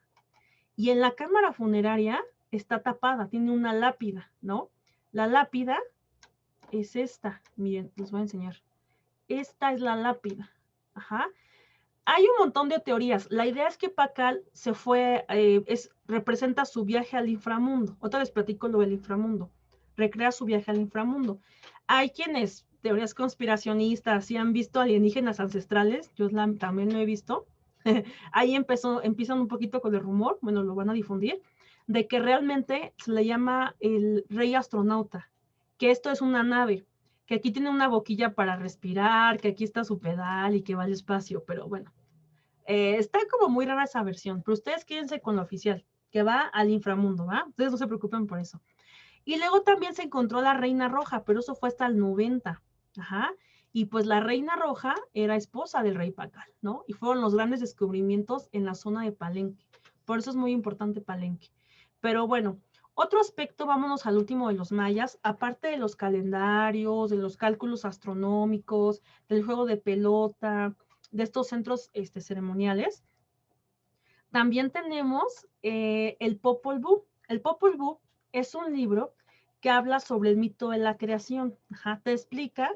Y en la cámara funeraria está tapada, tiene una lápida, ¿no? La lápida es esta. Miren, les voy a enseñar. Esta es la lápida. Ajá. Hay un montón de teorías. La idea es que Pacal se fue, representa su viaje al inframundo. Otra vez platico lo del inframundo. Recrea su viaje al inframundo. Hay quienes, teorías conspiracionistas, si han visto alienígenas ancestrales, yo también lo he visto. Ahí empiezan un poquito con el rumor, bueno, lo van a difundir, de que realmente se le llama el rey astronauta, que esto es una nave, que aquí tiene una boquilla para respirar, que aquí está su pedal y que va al espacio, pero bueno, está como muy rara esa versión, pero ustedes quédense con la oficial, que va al inframundo, ¿va? Ustedes no se preocupen por eso. Y luego también se encontró la Reina Roja, pero eso fue hasta el 90, ajá, y pues la Reina Roja era esposa del rey Pacal, ¿no? Y fueron los grandes descubrimientos en la zona de Palenque, por eso es muy importante Palenque. Pero bueno, otro aspecto, vámonos al último de los mayas, aparte de los calendarios, de los cálculos astronómicos, del juego de pelota, de estos centros ceremoniales, también tenemos el Popol Vuh. El Popol Vuh es un libro que habla sobre el mito de la creación. Ajá, te explica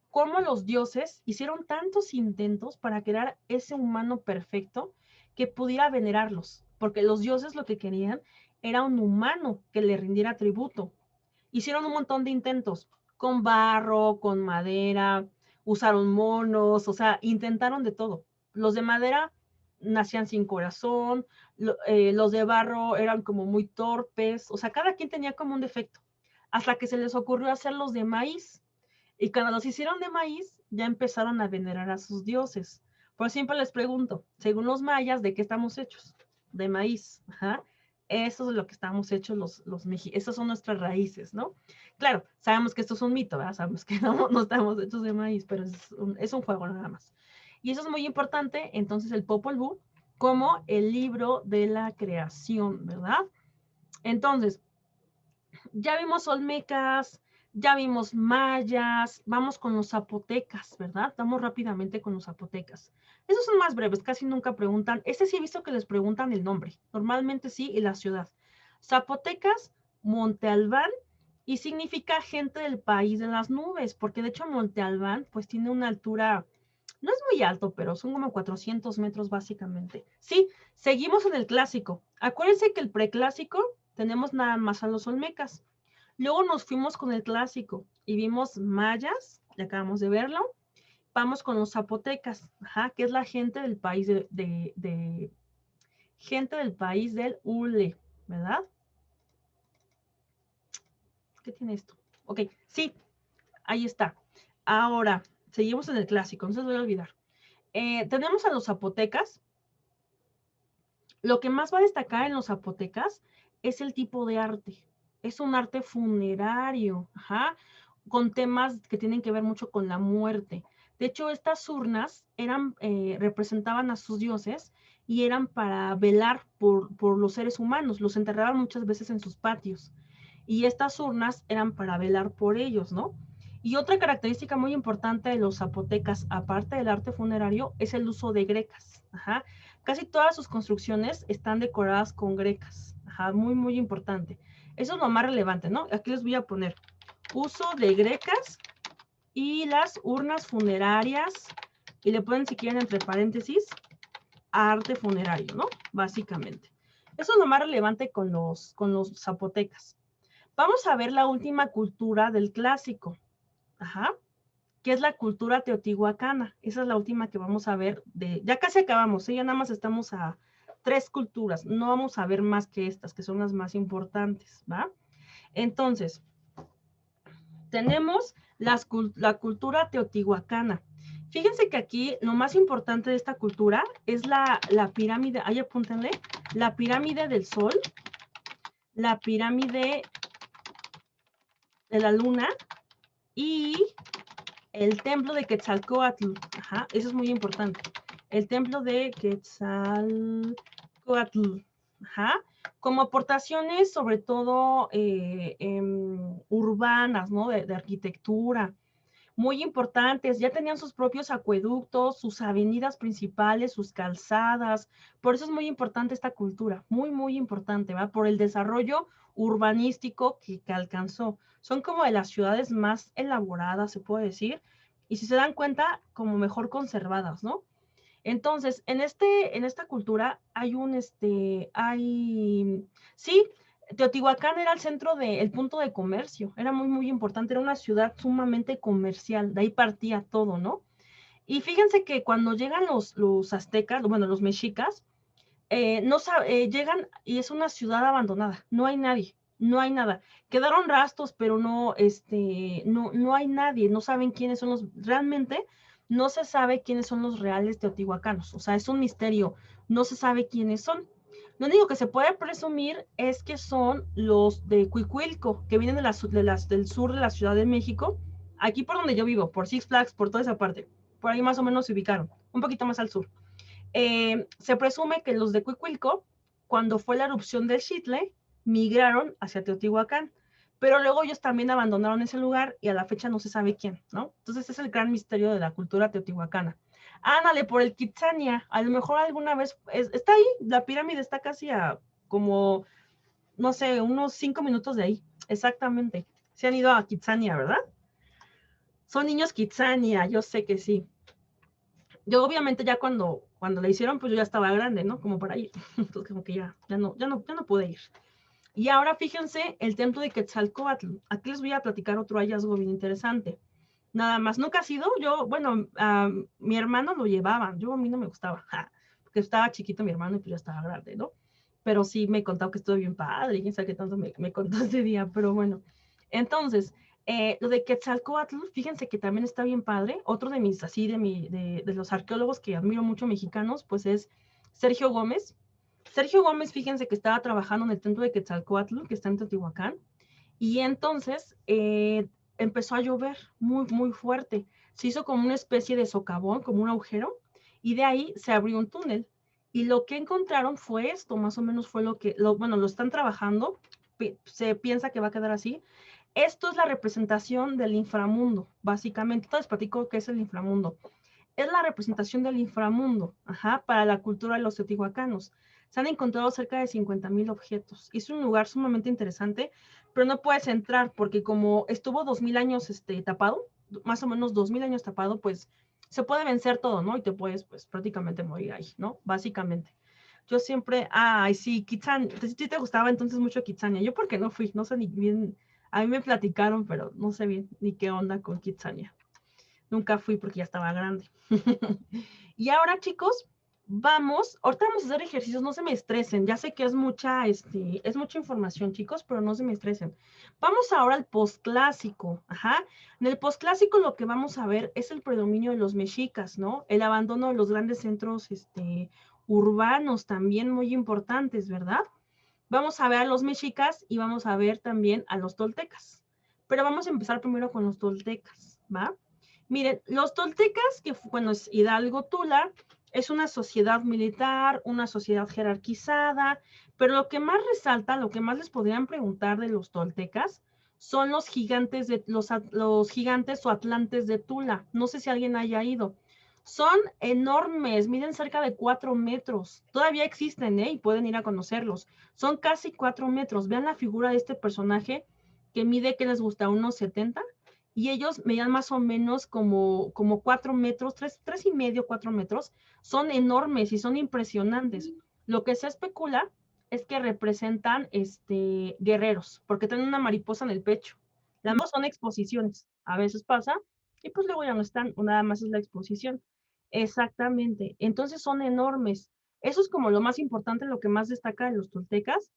cómo los dioses hicieron tantos intentos para crear ese humano perfecto que pudiera venerarlos, porque los dioses lo que querían era un humano que le rindiera tributo. Hicieron un montón de intentos, con barro, con madera, usaron monos, o sea, intentaron de todo. Los de madera nacían sin corazón, los de barro eran como muy torpes, o sea, cada quien tenía como un defecto, hasta que se les ocurrió hacer los de maíz. Y cuando los hicieron de maíz, ya empezaron a venerar a sus dioses. Por siempre les pregunto, según los mayas, ¿de qué estamos hechos? De maíz. Ajá. Eso es lo que estamos hechos los mexicanos. Esas son nuestras raíces, ¿no? Claro, sabemos que esto es un mito, ¿verdad? Sabemos que no estamos hechos de maíz, pero es un juego nada más. Y eso es muy importante, entonces, el Popol Vuh como el libro de la creación, ¿verdad? Entonces, ya vimos olmecas, ya vimos mayas, vamos con los zapotecas, ¿verdad? Vamos rápidamente con los zapotecas. Esos son más breves, casi nunca preguntan. Este sí he visto que les preguntan el nombre, normalmente sí, y la ciudad. Zapotecas, Monte Albán, y significa gente del país de las nubes, porque de hecho Monte Albán pues tiene una altura, no es muy alto, pero son como 400 metros básicamente. Sí, seguimos en el clásico. Acuérdense que el preclásico tenemos nada más a los olmecas. Luego nos fuimos con el clásico y vimos mayas, ya acabamos de verlo. Vamos con los zapotecas, ajá, que es la gente del país gente del país del Hule, ¿verdad? ¿Qué tiene esto? Ok, sí, ahí está. Ahora, seguimos en el clásico, no se les voy a olvidar. Tenemos a los zapotecas. Lo que más va a destacar en los zapotecas es el tipo de arte. Es un arte funerario, ajá, con temas que tienen que ver mucho con la muerte. De hecho, estas urnas representaban a sus dioses y eran para velar por los seres humanos. Los enterraban muchas veces en sus patios. Y estas urnas eran para velar por ellos, ¿no? Y otra característica muy importante de los zapotecas, aparte del arte funerario, es el uso de grecas. Ajá. Casi todas sus construcciones están decoradas con grecas. Ajá, muy, muy importante. Eso es lo más relevante, ¿no? Aquí les voy a poner uso de grecas y las urnas funerarias. Y le ponen, si quieren, entre paréntesis, arte funerario, ¿no? Básicamente. Eso es lo más relevante con los zapotecas. Vamos a ver la última cultura del clásico. Ajá. Que es la cultura teotihuacana. Esa es la última que vamos a ver. Ya casi acabamos, ¿eh? Ya nada más estamos a 3 culturas. No vamos a ver más que estas, que son las más importantes, ¿va? Entonces, tenemos la cultura teotihuacana. Fíjense que aquí lo más importante de esta cultura es la pirámide, ahí apúntenle, la pirámide del sol, la pirámide de la luna y el templo de Quetzalcóatl. Ajá, eso es muy importante. El templo de Quetzalcóatl. Ajá. Como aportaciones, sobre todo urbanas, ¿no? De arquitectura. Muy importantes. Ya tenían sus propios acueductos, sus avenidas principales, sus calzadas. Por eso es muy importante esta cultura. Muy, muy importante, ¿va? Por el desarrollo urbanístico que alcanzó. Son como de las ciudades más elaboradas, se puede decir, y si se dan cuenta, como mejor conservadas, ¿no? Entonces, en esta cultura sí, Teotihuacán era el centro el punto de comercio, era muy, muy importante, era una ciudad sumamente comercial, de ahí partía todo, ¿no? Y fíjense que cuando llegan los aztecas, bueno, los mexicas, llegan y es una ciudad abandonada, no hay nadie, no hay nada. Quedaron rastros, pero no hay nadie, no saben quiénes son realmente no se sabe quiénes son los reales teotihuacanos, o sea, es un misterio, no se sabe quiénes son. Lo único que se puede presumir es que son los de Cuicuilco, que vienen del sur de la Ciudad de México, aquí por donde yo vivo, por Six Flags, por toda esa parte, por ahí más o menos se ubicaron, un poquito más al sur. Se presume que los de Cuicuilco, cuando fue la erupción del Xitle, migraron hacia Teotihuacán, pero luego ellos también abandonaron ese lugar y a la fecha no se sabe quién, ¿no? Entonces es el gran misterio de la cultura teotihuacana. Ándale, por el Kitsania, a lo mejor alguna vez, está ahí, la pirámide está casi a como, no sé, unos 5 minutos de ahí, exactamente. Se han ido a Kitsania, ¿verdad? Son niños Kitsania, yo sé que sí. Yo obviamente ya cuando la hicieron, pues yo ya estaba grande, ¿no? Como para ir. Entonces como que ya no pude ir. Y ahora fíjense el templo de Quetzalcóatl. Aquí les voy a platicar otro hallazgo bien interesante. Nada más, nunca ha sido, mi hermano lo llevaba, a mí no me gustaba, porque estaba chiquito mi hermano y pues ya estaba grande, ¿no? Pero sí me contaba que estuvo bien padre, y quién sabe qué tanto me contó ese día, pero bueno. Entonces, Lo de Quetzalcóatl, fíjense que también está bien padre. Otro de mis, así, de los arqueólogos que admiro mucho mexicanos, pues es Sergio Gómez. Sergio Gómez, fíjense que estaba trabajando en el templo de Quetzalcóatl, que está en Teotihuacán, y entonces empezó a llover muy, muy fuerte. Se hizo como una especie de socavón, como un agujero, y de ahí se abrió un túnel. Y lo que encontraron fue esto, más o menos fue bueno, lo están trabajando, se piensa que va a quedar así. Esto es la representación del inframundo, básicamente. Entonces platico qué es el inframundo. Es la representación del inframundo, para la cultura de los teotihuacanos. Se han encontrado cerca de 50,000 objetos. Es un lugar sumamente interesante, pero no puedes entrar porque como estuvo 2000 años tapado, más o menos 2000 años tapado, pues se puede vencer todo, ¿no? Y te puedes, pues, prácticamente morir ahí, ¿no? Básicamente. Yo siempre, ay, sí, Kitsania, ¿sí te gustaba entonces mucho Kitsania? Yo porque no fui, no sé ni bien, a mí me platicaron, pero no sé bien ni qué onda con Kitsania. Nunca fui porque ya estaba grande. Y ahora, chicos, ahorita vamos a hacer ejercicios, no se me estresen. Ya sé que es mucha información, chicos, pero no se me estresen. Vamos ahora al posclásico. En el posclásico lo que vamos a ver es el predominio de los mexicas, ¿no? El abandono de los grandes centros urbanos también muy importantes, ¿verdad? Vamos a ver a los mexicas y vamos a ver también a los toltecas. Pero vamos a empezar primero con los toltecas, ¿va? Miren, los toltecas, que bueno, es Hidalgo Tula, es una sociedad militar, una sociedad jerarquizada, pero lo que más resalta, lo que más les podrían preguntar de los toltecas, son los gigantes, los gigantes o atlantes de Tula. No sé si alguien haya ido. Son enormes, miden cerca de 4 metros. Todavía existen, y pueden ir a conocerlos. Son casi 4 metros. Vean la figura de este personaje que mide, ¿qué les gusta? Unos 70. Y ellos medían más o menos como 4 metros, 3,5, 4 metros. Son enormes y son impresionantes. Lo que se especula es que representan guerreros, porque tienen una mariposa en el pecho. Las más son exposiciones. A veces pasa, y pues luego ya no están, o nada más es la exposición. Exactamente. Entonces son enormes. Eso es como lo más importante, lo que más destaca de los toltecas.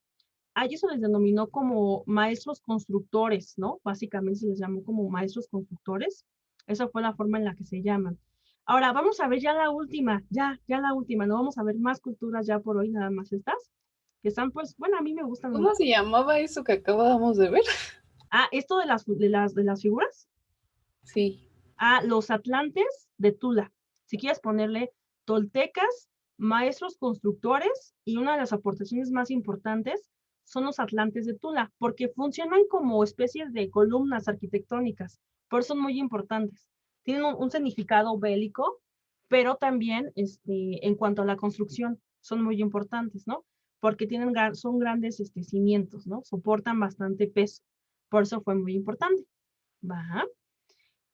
A ellos se les denominó como maestros constructores, ¿no? Básicamente se les llamó como maestros constructores. Esa fue la forma en la que se llaman. Ahora, vamos a ver ya la última, ya la última. No vamos a ver más culturas ya por hoy, nada más estas, que están, pues, bueno, a mí me gustan mucho. ¿Cómo se llamaba eso que acabábamos de ver? Esto de las figuras. Sí. Los atlantes de Tula. Si quieres ponerle toltecas, maestros constructores, y una de las aportaciones más importantes son los atlantes de Tula, porque funcionan como especies de columnas arquitectónicas, por eso son muy importantes. Tienen un significado bélico, pero también en cuanto a la construcción son muy importantes, ¿no? Porque son grandes cimientos, ¿no? Soportan bastante peso, por eso fue muy importante. ¿Va?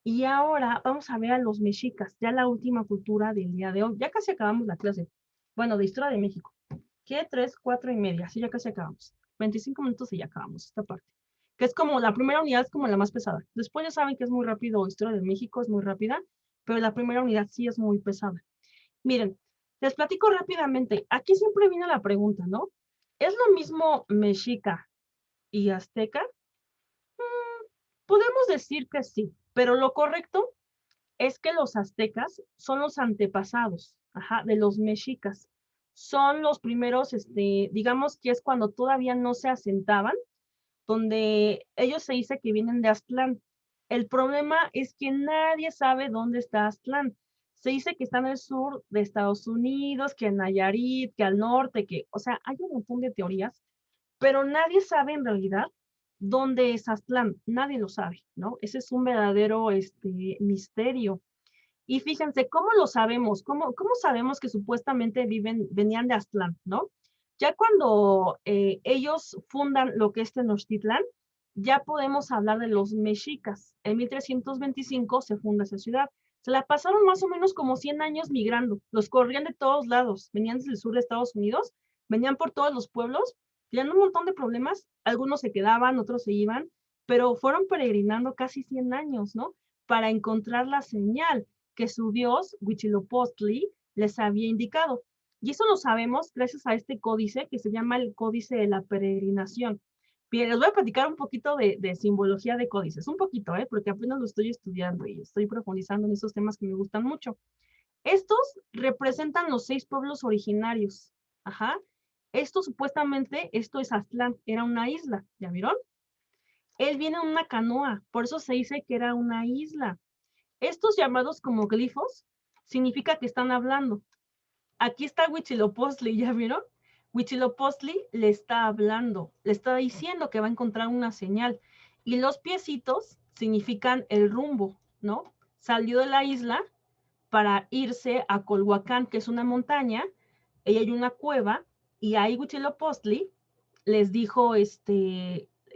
Y ahora vamos a ver a los mexicas, ya la última cultura del día de hoy. Ya casi acabamos la clase. Bueno, de historia de México. ¿Qué? 3, 4 y media. Sí, ya casi acabamos. 25 minutos y ya acabamos esta parte. Que es como la primera unidad, es como la más pesada. Después ya saben que es muy rápido, historia de México es muy rápida, pero la primera unidad sí es muy pesada. Miren, les platico rápidamente. Aquí siempre viene la pregunta, ¿no? ¿Es lo mismo mexica y azteca? Podemos decir que sí, pero lo correcto es que los aztecas son los antepasados, de los mexicas. Son los primeros, digamos que es cuando todavía no se asentaban, donde ellos se dice que vienen de Aztlán. El problema es que nadie sabe dónde está Aztlán. Se dice que está en el sur de Estados Unidos, que en Nayarit, que al norte, o sea, hay un montón de teorías, pero nadie sabe en realidad dónde es Aztlán. Nadie lo sabe, ¿no? Ese es un verdadero misterio. Y fíjense, ¿cómo lo sabemos? ¿Cómo sabemos que supuestamente venían de Aztlán, ¿no? Ya cuando ellos fundan lo que es Tenochtitlán, ya podemos hablar de los mexicas. En 1325 se funda esa ciudad. Se la pasaron más o menos como 100 años migrando. Los corrían de todos lados. Venían desde el sur de Estados Unidos, venían por todos los pueblos, tenían un montón de problemas. Algunos se quedaban, otros se iban, pero fueron peregrinando casi 100 años, ¿no? Para encontrar la señal que su dios, Huitzilopochtli, les había indicado. Y eso lo sabemos gracias a este códice que se llama el Códice de la Peregrinación. Bien, les voy a platicar un poquito de simbología de códices, un poquito, porque apenas lo estoy estudiando y estoy profundizando en esos temas que me gustan mucho. Estos representan los 6 pueblos originarios. Ajá. Esto supuestamente, esto es Aztlán, era una isla, ¿ya vieron? Él viene en una canoa, por eso se dice que era una isla. Estos llamados como glifos significa que están hablando. Aquí está Huitzilopochtli, ¿ya vieron? Huitzilopochtli le está hablando, le está diciendo que va a encontrar una señal. Y los piecitos significan el rumbo, ¿no? Salió de la isla para irse a Colhuacán, que es una montaña, y hay una cueva, y ahí Huitzilopochtli les dijo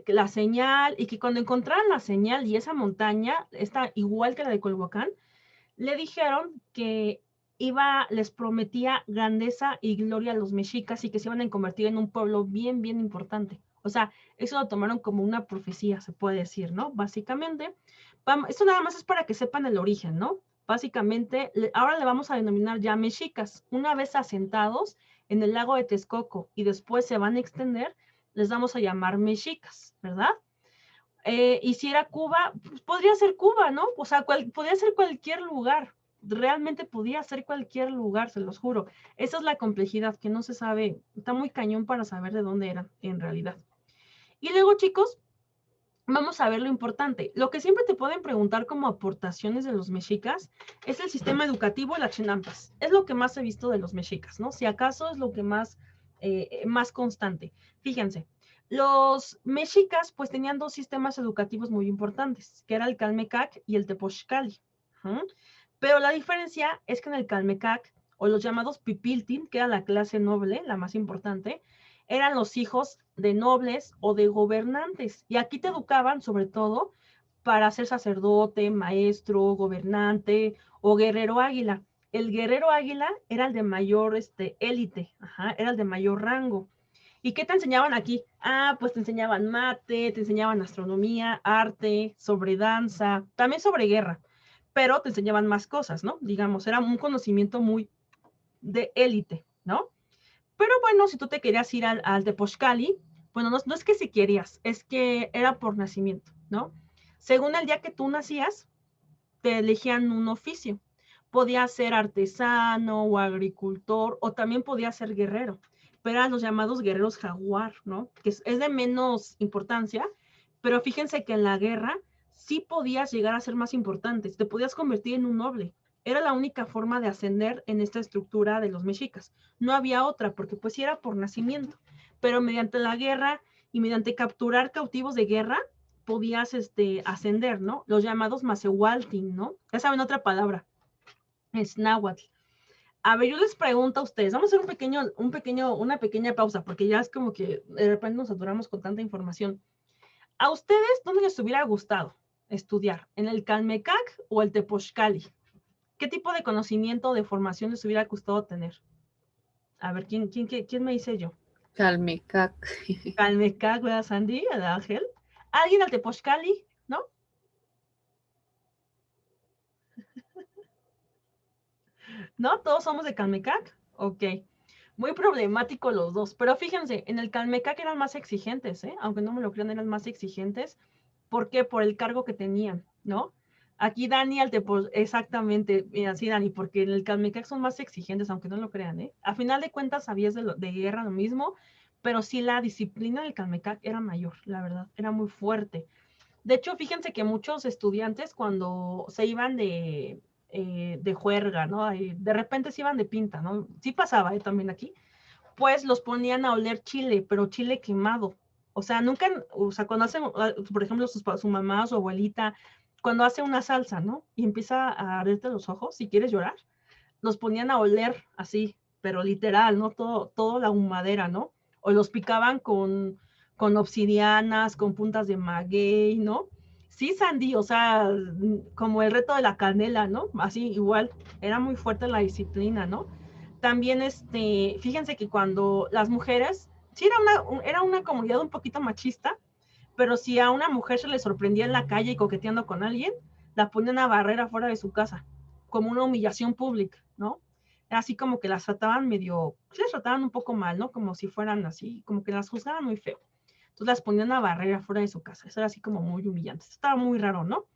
la señal, y que cuando encontraran la señal y esa montaña, está igual que la de Colhuacán, le dijeron que les prometía grandeza y gloria a los mexicas y que se iban a convertir en un pueblo bien, bien importante. O sea, eso lo tomaron como una profecía, se puede decir, ¿no? Básicamente, esto nada más es para que sepan el origen, ¿no? Básicamente, ahora le vamos a denominar ya mexicas. Una vez asentados en el lago de Texcoco y después se van a extender, les vamos a llamar mexicas, ¿verdad? Y si era Cuba, pues podría ser Cuba, ¿no? O sea, podría ser cualquier lugar. Realmente podía ser cualquier lugar, se los juro. Esa es la complejidad, que no se sabe, está muy cañón para saber de dónde eran en realidad. Y luego, chicos, vamos a ver lo importante. Lo que siempre te pueden preguntar como aportaciones de los mexicas es el sistema educativo de las chinampas. Es lo que más he visto de los mexicas, ¿no? Si acaso es lo que más constante. Fíjense, los mexicas pues tenían 2 sistemas educativos muy importantes, que era el Calmecac y el Tepochcali. Pero la diferencia es que en el Calmecac, o los llamados Pipiltin, que era la clase noble, la más importante, eran los hijos de nobles o de gobernantes. Y aquí te educaban sobre todo para ser sacerdote, maestro, gobernante o guerrero águila. El guerrero águila era el de mayor élite, era el de mayor rango. ¿Y qué te enseñaban aquí? Ah, pues te enseñaban mate, te enseñaban astronomía, arte, sobre danza, también sobre guerra, pero te enseñaban más cosas, ¿no? Digamos, era un conocimiento muy de élite, ¿no? Pero bueno, si tú te querías ir al Tepochcali, bueno, no es que si querías, es que era por nacimiento, ¿no? Según el día que tú nacías, te elegían un oficio. Podía ser artesano o agricultor, o también podía ser guerrero, pero eran los llamados guerreros jaguar, ¿no? Que es de menos importancia, pero fíjense que en la guerra sí podías llegar a ser más importante, te podías convertir en un noble. Era la única forma de ascender en esta estructura de los mexicas. No había otra, porque pues sí era por nacimiento, pero mediante la guerra y mediante capturar cautivos de guerra, podías ascender, ¿no? Los llamados Macehualtin, ¿no? Ya saben otra palabra, es náhuatl. A ver, yo les pregunto a ustedes, vamos a hacer una pequeña pausa, porque ya es como que de repente nos saturamos con tanta información. ¿A ustedes dónde les hubiera gustado estudiar? ¿En el Calmecac o el Tepochcali? ¿Qué tipo de conocimiento o de formación les hubiera gustado tener? A ver, ¿quién me dice yo? Calmecac. Calmecac, ¿verdad, Sandy? ¿El Ángel? ¿Alguien al Tepochcali? ¿No? ¿No? ¿Todos somos de Calmecac? Ok. Muy problemático los dos. Pero fíjense, en el Calmecac eran más exigentes, aunque no me lo crean, eran más exigentes. ¿Por qué? Por el cargo que tenían, ¿no? Aquí Dani, exactamente, mira, sí, Dani, porque en el Calmecac son más exigentes, aunque no lo crean, A final de cuentas, sabías de guerra lo mismo, pero sí la disciplina del Calmecac era mayor, la verdad, era muy fuerte. De hecho, fíjense que muchos estudiantes cuando se iban de juerga, ¿no? De repente se iban de pinta, ¿no? Sí pasaba también aquí, pues los ponían a oler chile, pero chile quemado. O sea, nunca, o sea, cuando hacen, por ejemplo, su mamá, su abuelita, cuando hace una salsa, ¿no? Y empieza a arderte los ojos, si quieres llorar, los ponían a oler así, pero literal, ¿no? Todo la humadera, ¿no? O los picaban con obsidianas, con puntas de maguey, ¿no? Sí, Sandy, o sea, como el reto de la canela, ¿no? Así, igual, era muy fuerte la disciplina, ¿no? También, fíjense que cuando las mujeres, sí era una comunidad un poquito machista, pero si a una mujer se le sorprendía en la calle y coqueteando con alguien, la ponían a barrera fuera de su casa, como una humillación pública, ¿no? Así como que las trataban les trataban un poco mal, ¿no? Como si fueran así, como que las juzgaban muy feo. Entonces las ponían a barrer afuera de su casa. Eso era así como muy humillante. Estaba muy raro, ¿no?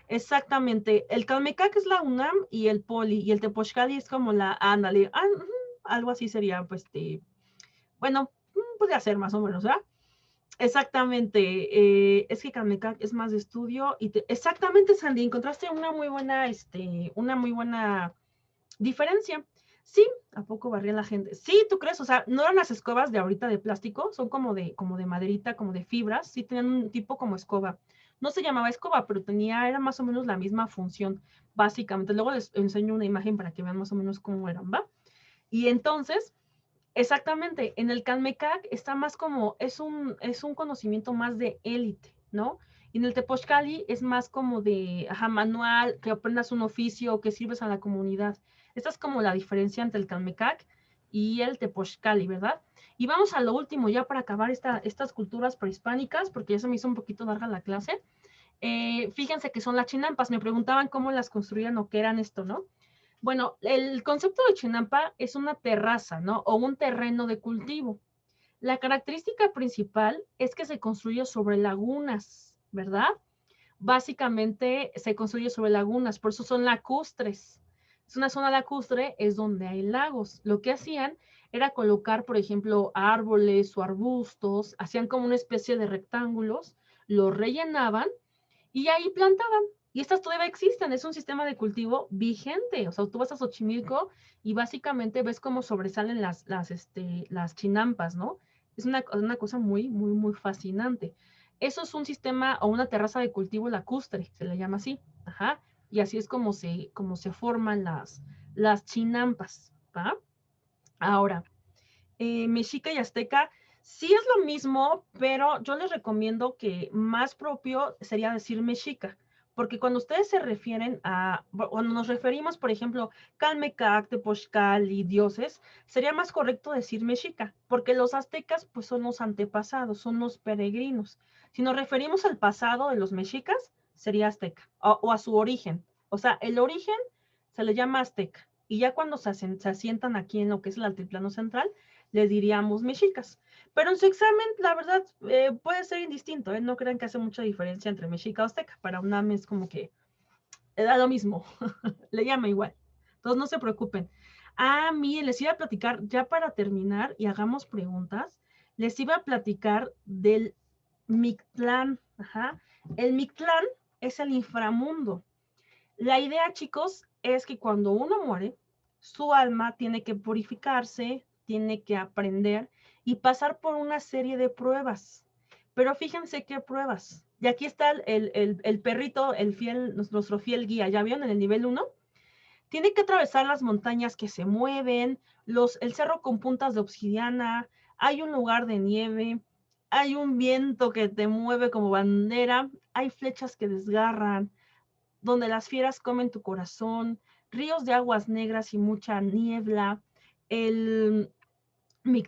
Exactamente. El Calmecac es la UNAM y el Poli, y el Tepochcali es como la, ándale, algo así sería, pues, bueno, podría ser más o menos, ¿verdad? Exactamente, es que Calmecac es más de estudio y exactamente, Sandy, encontraste una muy buena diferencia. Sí, ¿a poco barría la gente? Sí, ¿tú crees? O sea, no eran las escobas de ahorita de plástico, son como de maderita, como de fibras, sí tenían un tipo como escoba. No se llamaba escoba, pero era más o menos la misma función, básicamente. Luego les enseño una imagen para que vean más o menos cómo eran, ¿va? Y entonces, exactamente, en el Calmecac está más como, es un conocimiento más de élite, ¿no? Y en el Tepochcali es más como de, manual, que aprendas un oficio, que sirves a la comunidad. Esta es como la diferencia entre el Calmecac y el Tepochcali, ¿verdad? Y vamos a lo último, ya para acabar estas culturas prehispánicas, porque ya se me hizo un poquito larga la clase. Fíjense que son las chinampas. Me preguntaban cómo las construían o qué eran esto, ¿no? Bueno, el concepto de chinampa es una terraza, ¿no? O un terreno de cultivo. La característica principal es que se construye sobre lagunas, ¿verdad? Básicamente se construye sobre lagunas, por eso son lacustres. Es una zona lacustre, es donde hay lagos. Lo que hacían era colocar, por ejemplo, árboles o arbustos, hacían como una especie de rectángulos, los rellenaban y ahí plantaban. Y estas todavía existen, es un sistema de cultivo vigente. O sea, tú vas a Xochimilco y básicamente ves cómo sobresalen las chinampas, ¿no? Es una cosa muy, muy, muy fascinante. Eso es un sistema o una terraza de cultivo lacustre, se le llama así. Ajá. Y así es como se forman las chinampas, ¿va? Ahora, mexica y azteca sí es lo mismo, pero yo les recomiendo que más propio sería decir mexica, porque cuando ustedes se refieren cuando nos referimos, por ejemplo, Calmecac, Tepochcali, dioses, sería más correcto decir mexica, porque los aztecas pues son los antepasados, son los peregrinos. Si nos referimos al pasado de los mexicas, sería azteca, o a su origen. O sea, el origen se le llama azteca, y ya cuando se asientan aquí en lo que es el altiplano central, le diríamos mexicas. Pero en su examen, la verdad, puede ser indistinto, ¿eh? No crean que hace mucha diferencia entre mexica o azteca. Para UNAM es como que da lo mismo, le llama igual. Entonces no se preocupen. Miren, les iba a platicar, ya para terminar y hagamos preguntas, les iba a platicar del Mictlán. Ajá. El Mictlán es el inframundo. La idea, chicos, es que cuando uno muere, su alma tiene que purificarse, tiene que aprender y pasar por una serie de pruebas. Pero fíjense qué pruebas. Y aquí está el perrito, nuestro fiel guía. ¿Ya vieron en el nivel 1? Tiene que atravesar las montañas que se mueven, el cerro con puntas de obsidiana, hay un lugar de nieve, hay un viento que te mueve como bandera, hay flechas que desgarran, donde las fieras comen tu corazón, ríos de aguas negras y mucha niebla,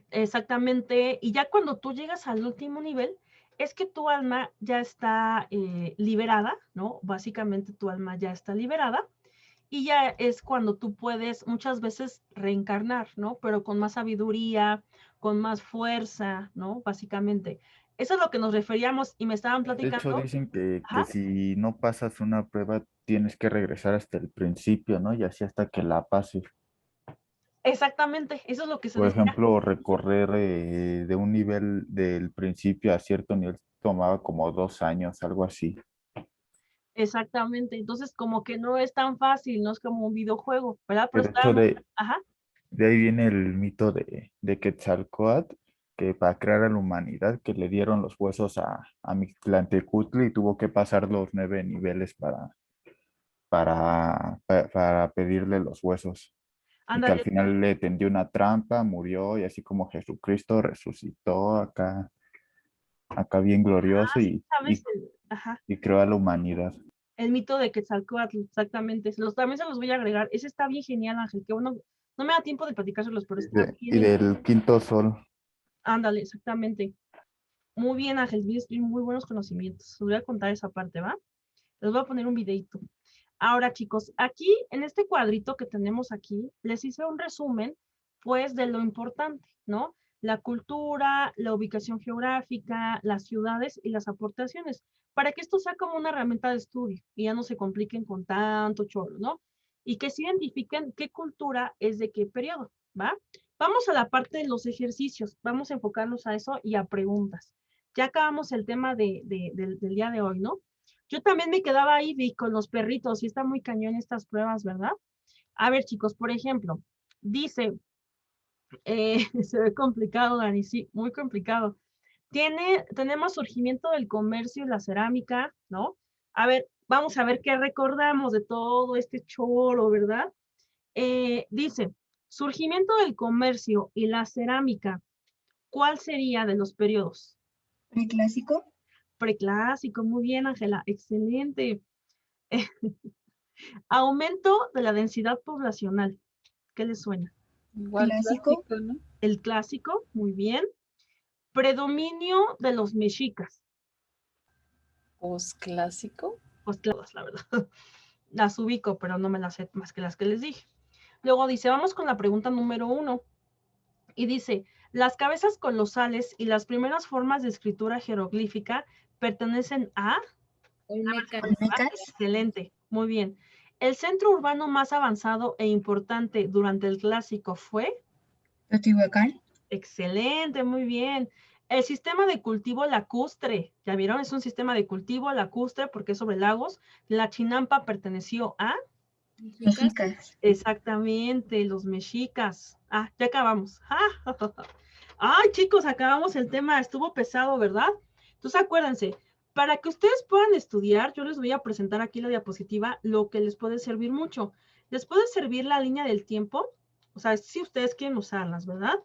exactamente, y ya cuando tú llegas al último nivel, es que tu alma ya está liberada, ¿no? Básicamente tu alma ya está liberada, y ya es cuando tú puedes muchas veces reencarnar, ¿no? Pero con más sabiduría, con más fuerza, ¿no? Básicamente. Eso es lo que nos referíamos y me estaban De hecho, platicando. dicen que Ajá. si no pasas una prueba, tienes que regresar hasta el principio, ¿no? Y así hasta que la pases. Exactamente, eso es lo que se Por decía. ejemplo, recorrer de un nivel del principio a cierto nivel tomaba como 2 años, algo así. Exactamente, entonces como que no es tan fácil, no es como un videojuego, ¿verdad? Que Pero de hecho, estábamos, ajá, de ahí viene el mito de Quetzalcóatl, que para crear a la humanidad, que le dieron los huesos a Mictlantecutli y tuvo que pasar los 9 niveles para pedirle los huesos. Y que al ándale, final le tendió una trampa, murió y así como Jesucristo resucitó acá bien glorioso ¿sabes? Ajá, y creó a la humanidad. el mito de Quetzalcóatl, exactamente, también se los voy a agregar, ese está bien genial, Ángel, que bueno, no me da tiempo de platicárselos, pero está Y bien, del quinto sol. ándale, exactamente, muy bien, Ángel, tienes muy buenos conocimientos, les voy a contar esa parte, ¿va? Les voy a poner un videito. Ahora, chicos, aquí en este cuadrito que tenemos aquí, les hice un resumen, pues, de lo importante, ¿no? la cultura, la ubicación geográfica, las ciudades y las aportaciones, para que esto sea como una herramienta de estudio y ya no se compliquen con tanto choro, ¿no? Y que se identifiquen qué cultura es de qué periodo, ¿va? Vamos a la parte de los ejercicios, vamos a enfocarnos a eso y a preguntas. Ya acabamos el tema del día de hoy, ¿no? Yo también me quedaba ahí con los perritos y está muy cañón estas pruebas, ¿verdad? A ver, chicos, por ejemplo, dice, se ve complicado, Dani, sí, muy complicado. Tenemos surgimiento del comercio y la cerámica, ¿no? A ver, vamos a ver qué recordamos de todo este choro, ¿verdad? Dice, surgimiento del comercio y la cerámica, ¿cuál sería de los periodos? Preclásico. Preclásico, muy bien, Ángela, excelente. Aumento de la densidad poblacional, ¿qué les suena? Igual Clásico. clásico, ¿no? El clásico, muy bien. Predominio de los mexicas, Posclásico. pues todas, la verdad. Las ubico, pero no me las sé más que las que les dije. Luego dice, vamos con la pregunta número 1. Y dice, las cabezas colosales y las primeras formas de escritura jeroglífica pertenecen a... Olmecas. Olmecas. Excelente, muy bien. El centro urbano más avanzado e importante durante el clásico fue... Teotihuacán. Excelente, muy bien. El sistema de cultivo lacustre, ¿ya vieron? Es un sistema de cultivo lacustre porque es sobre lagos. La chinampa perteneció a... Mexicas. Exactamente, los mexicas. Ah, ya acabamos. Ay, chicos, acabamos el tema. Estuvo pesado, ¿verdad? Entonces, acuérdense, para que ustedes puedan estudiar, yo les voy a presentar aquí la diapositiva, lo que les puede servir mucho. Les puede servir la línea del tiempo, o sea, si ustedes quieren usarlas, ¿verdad?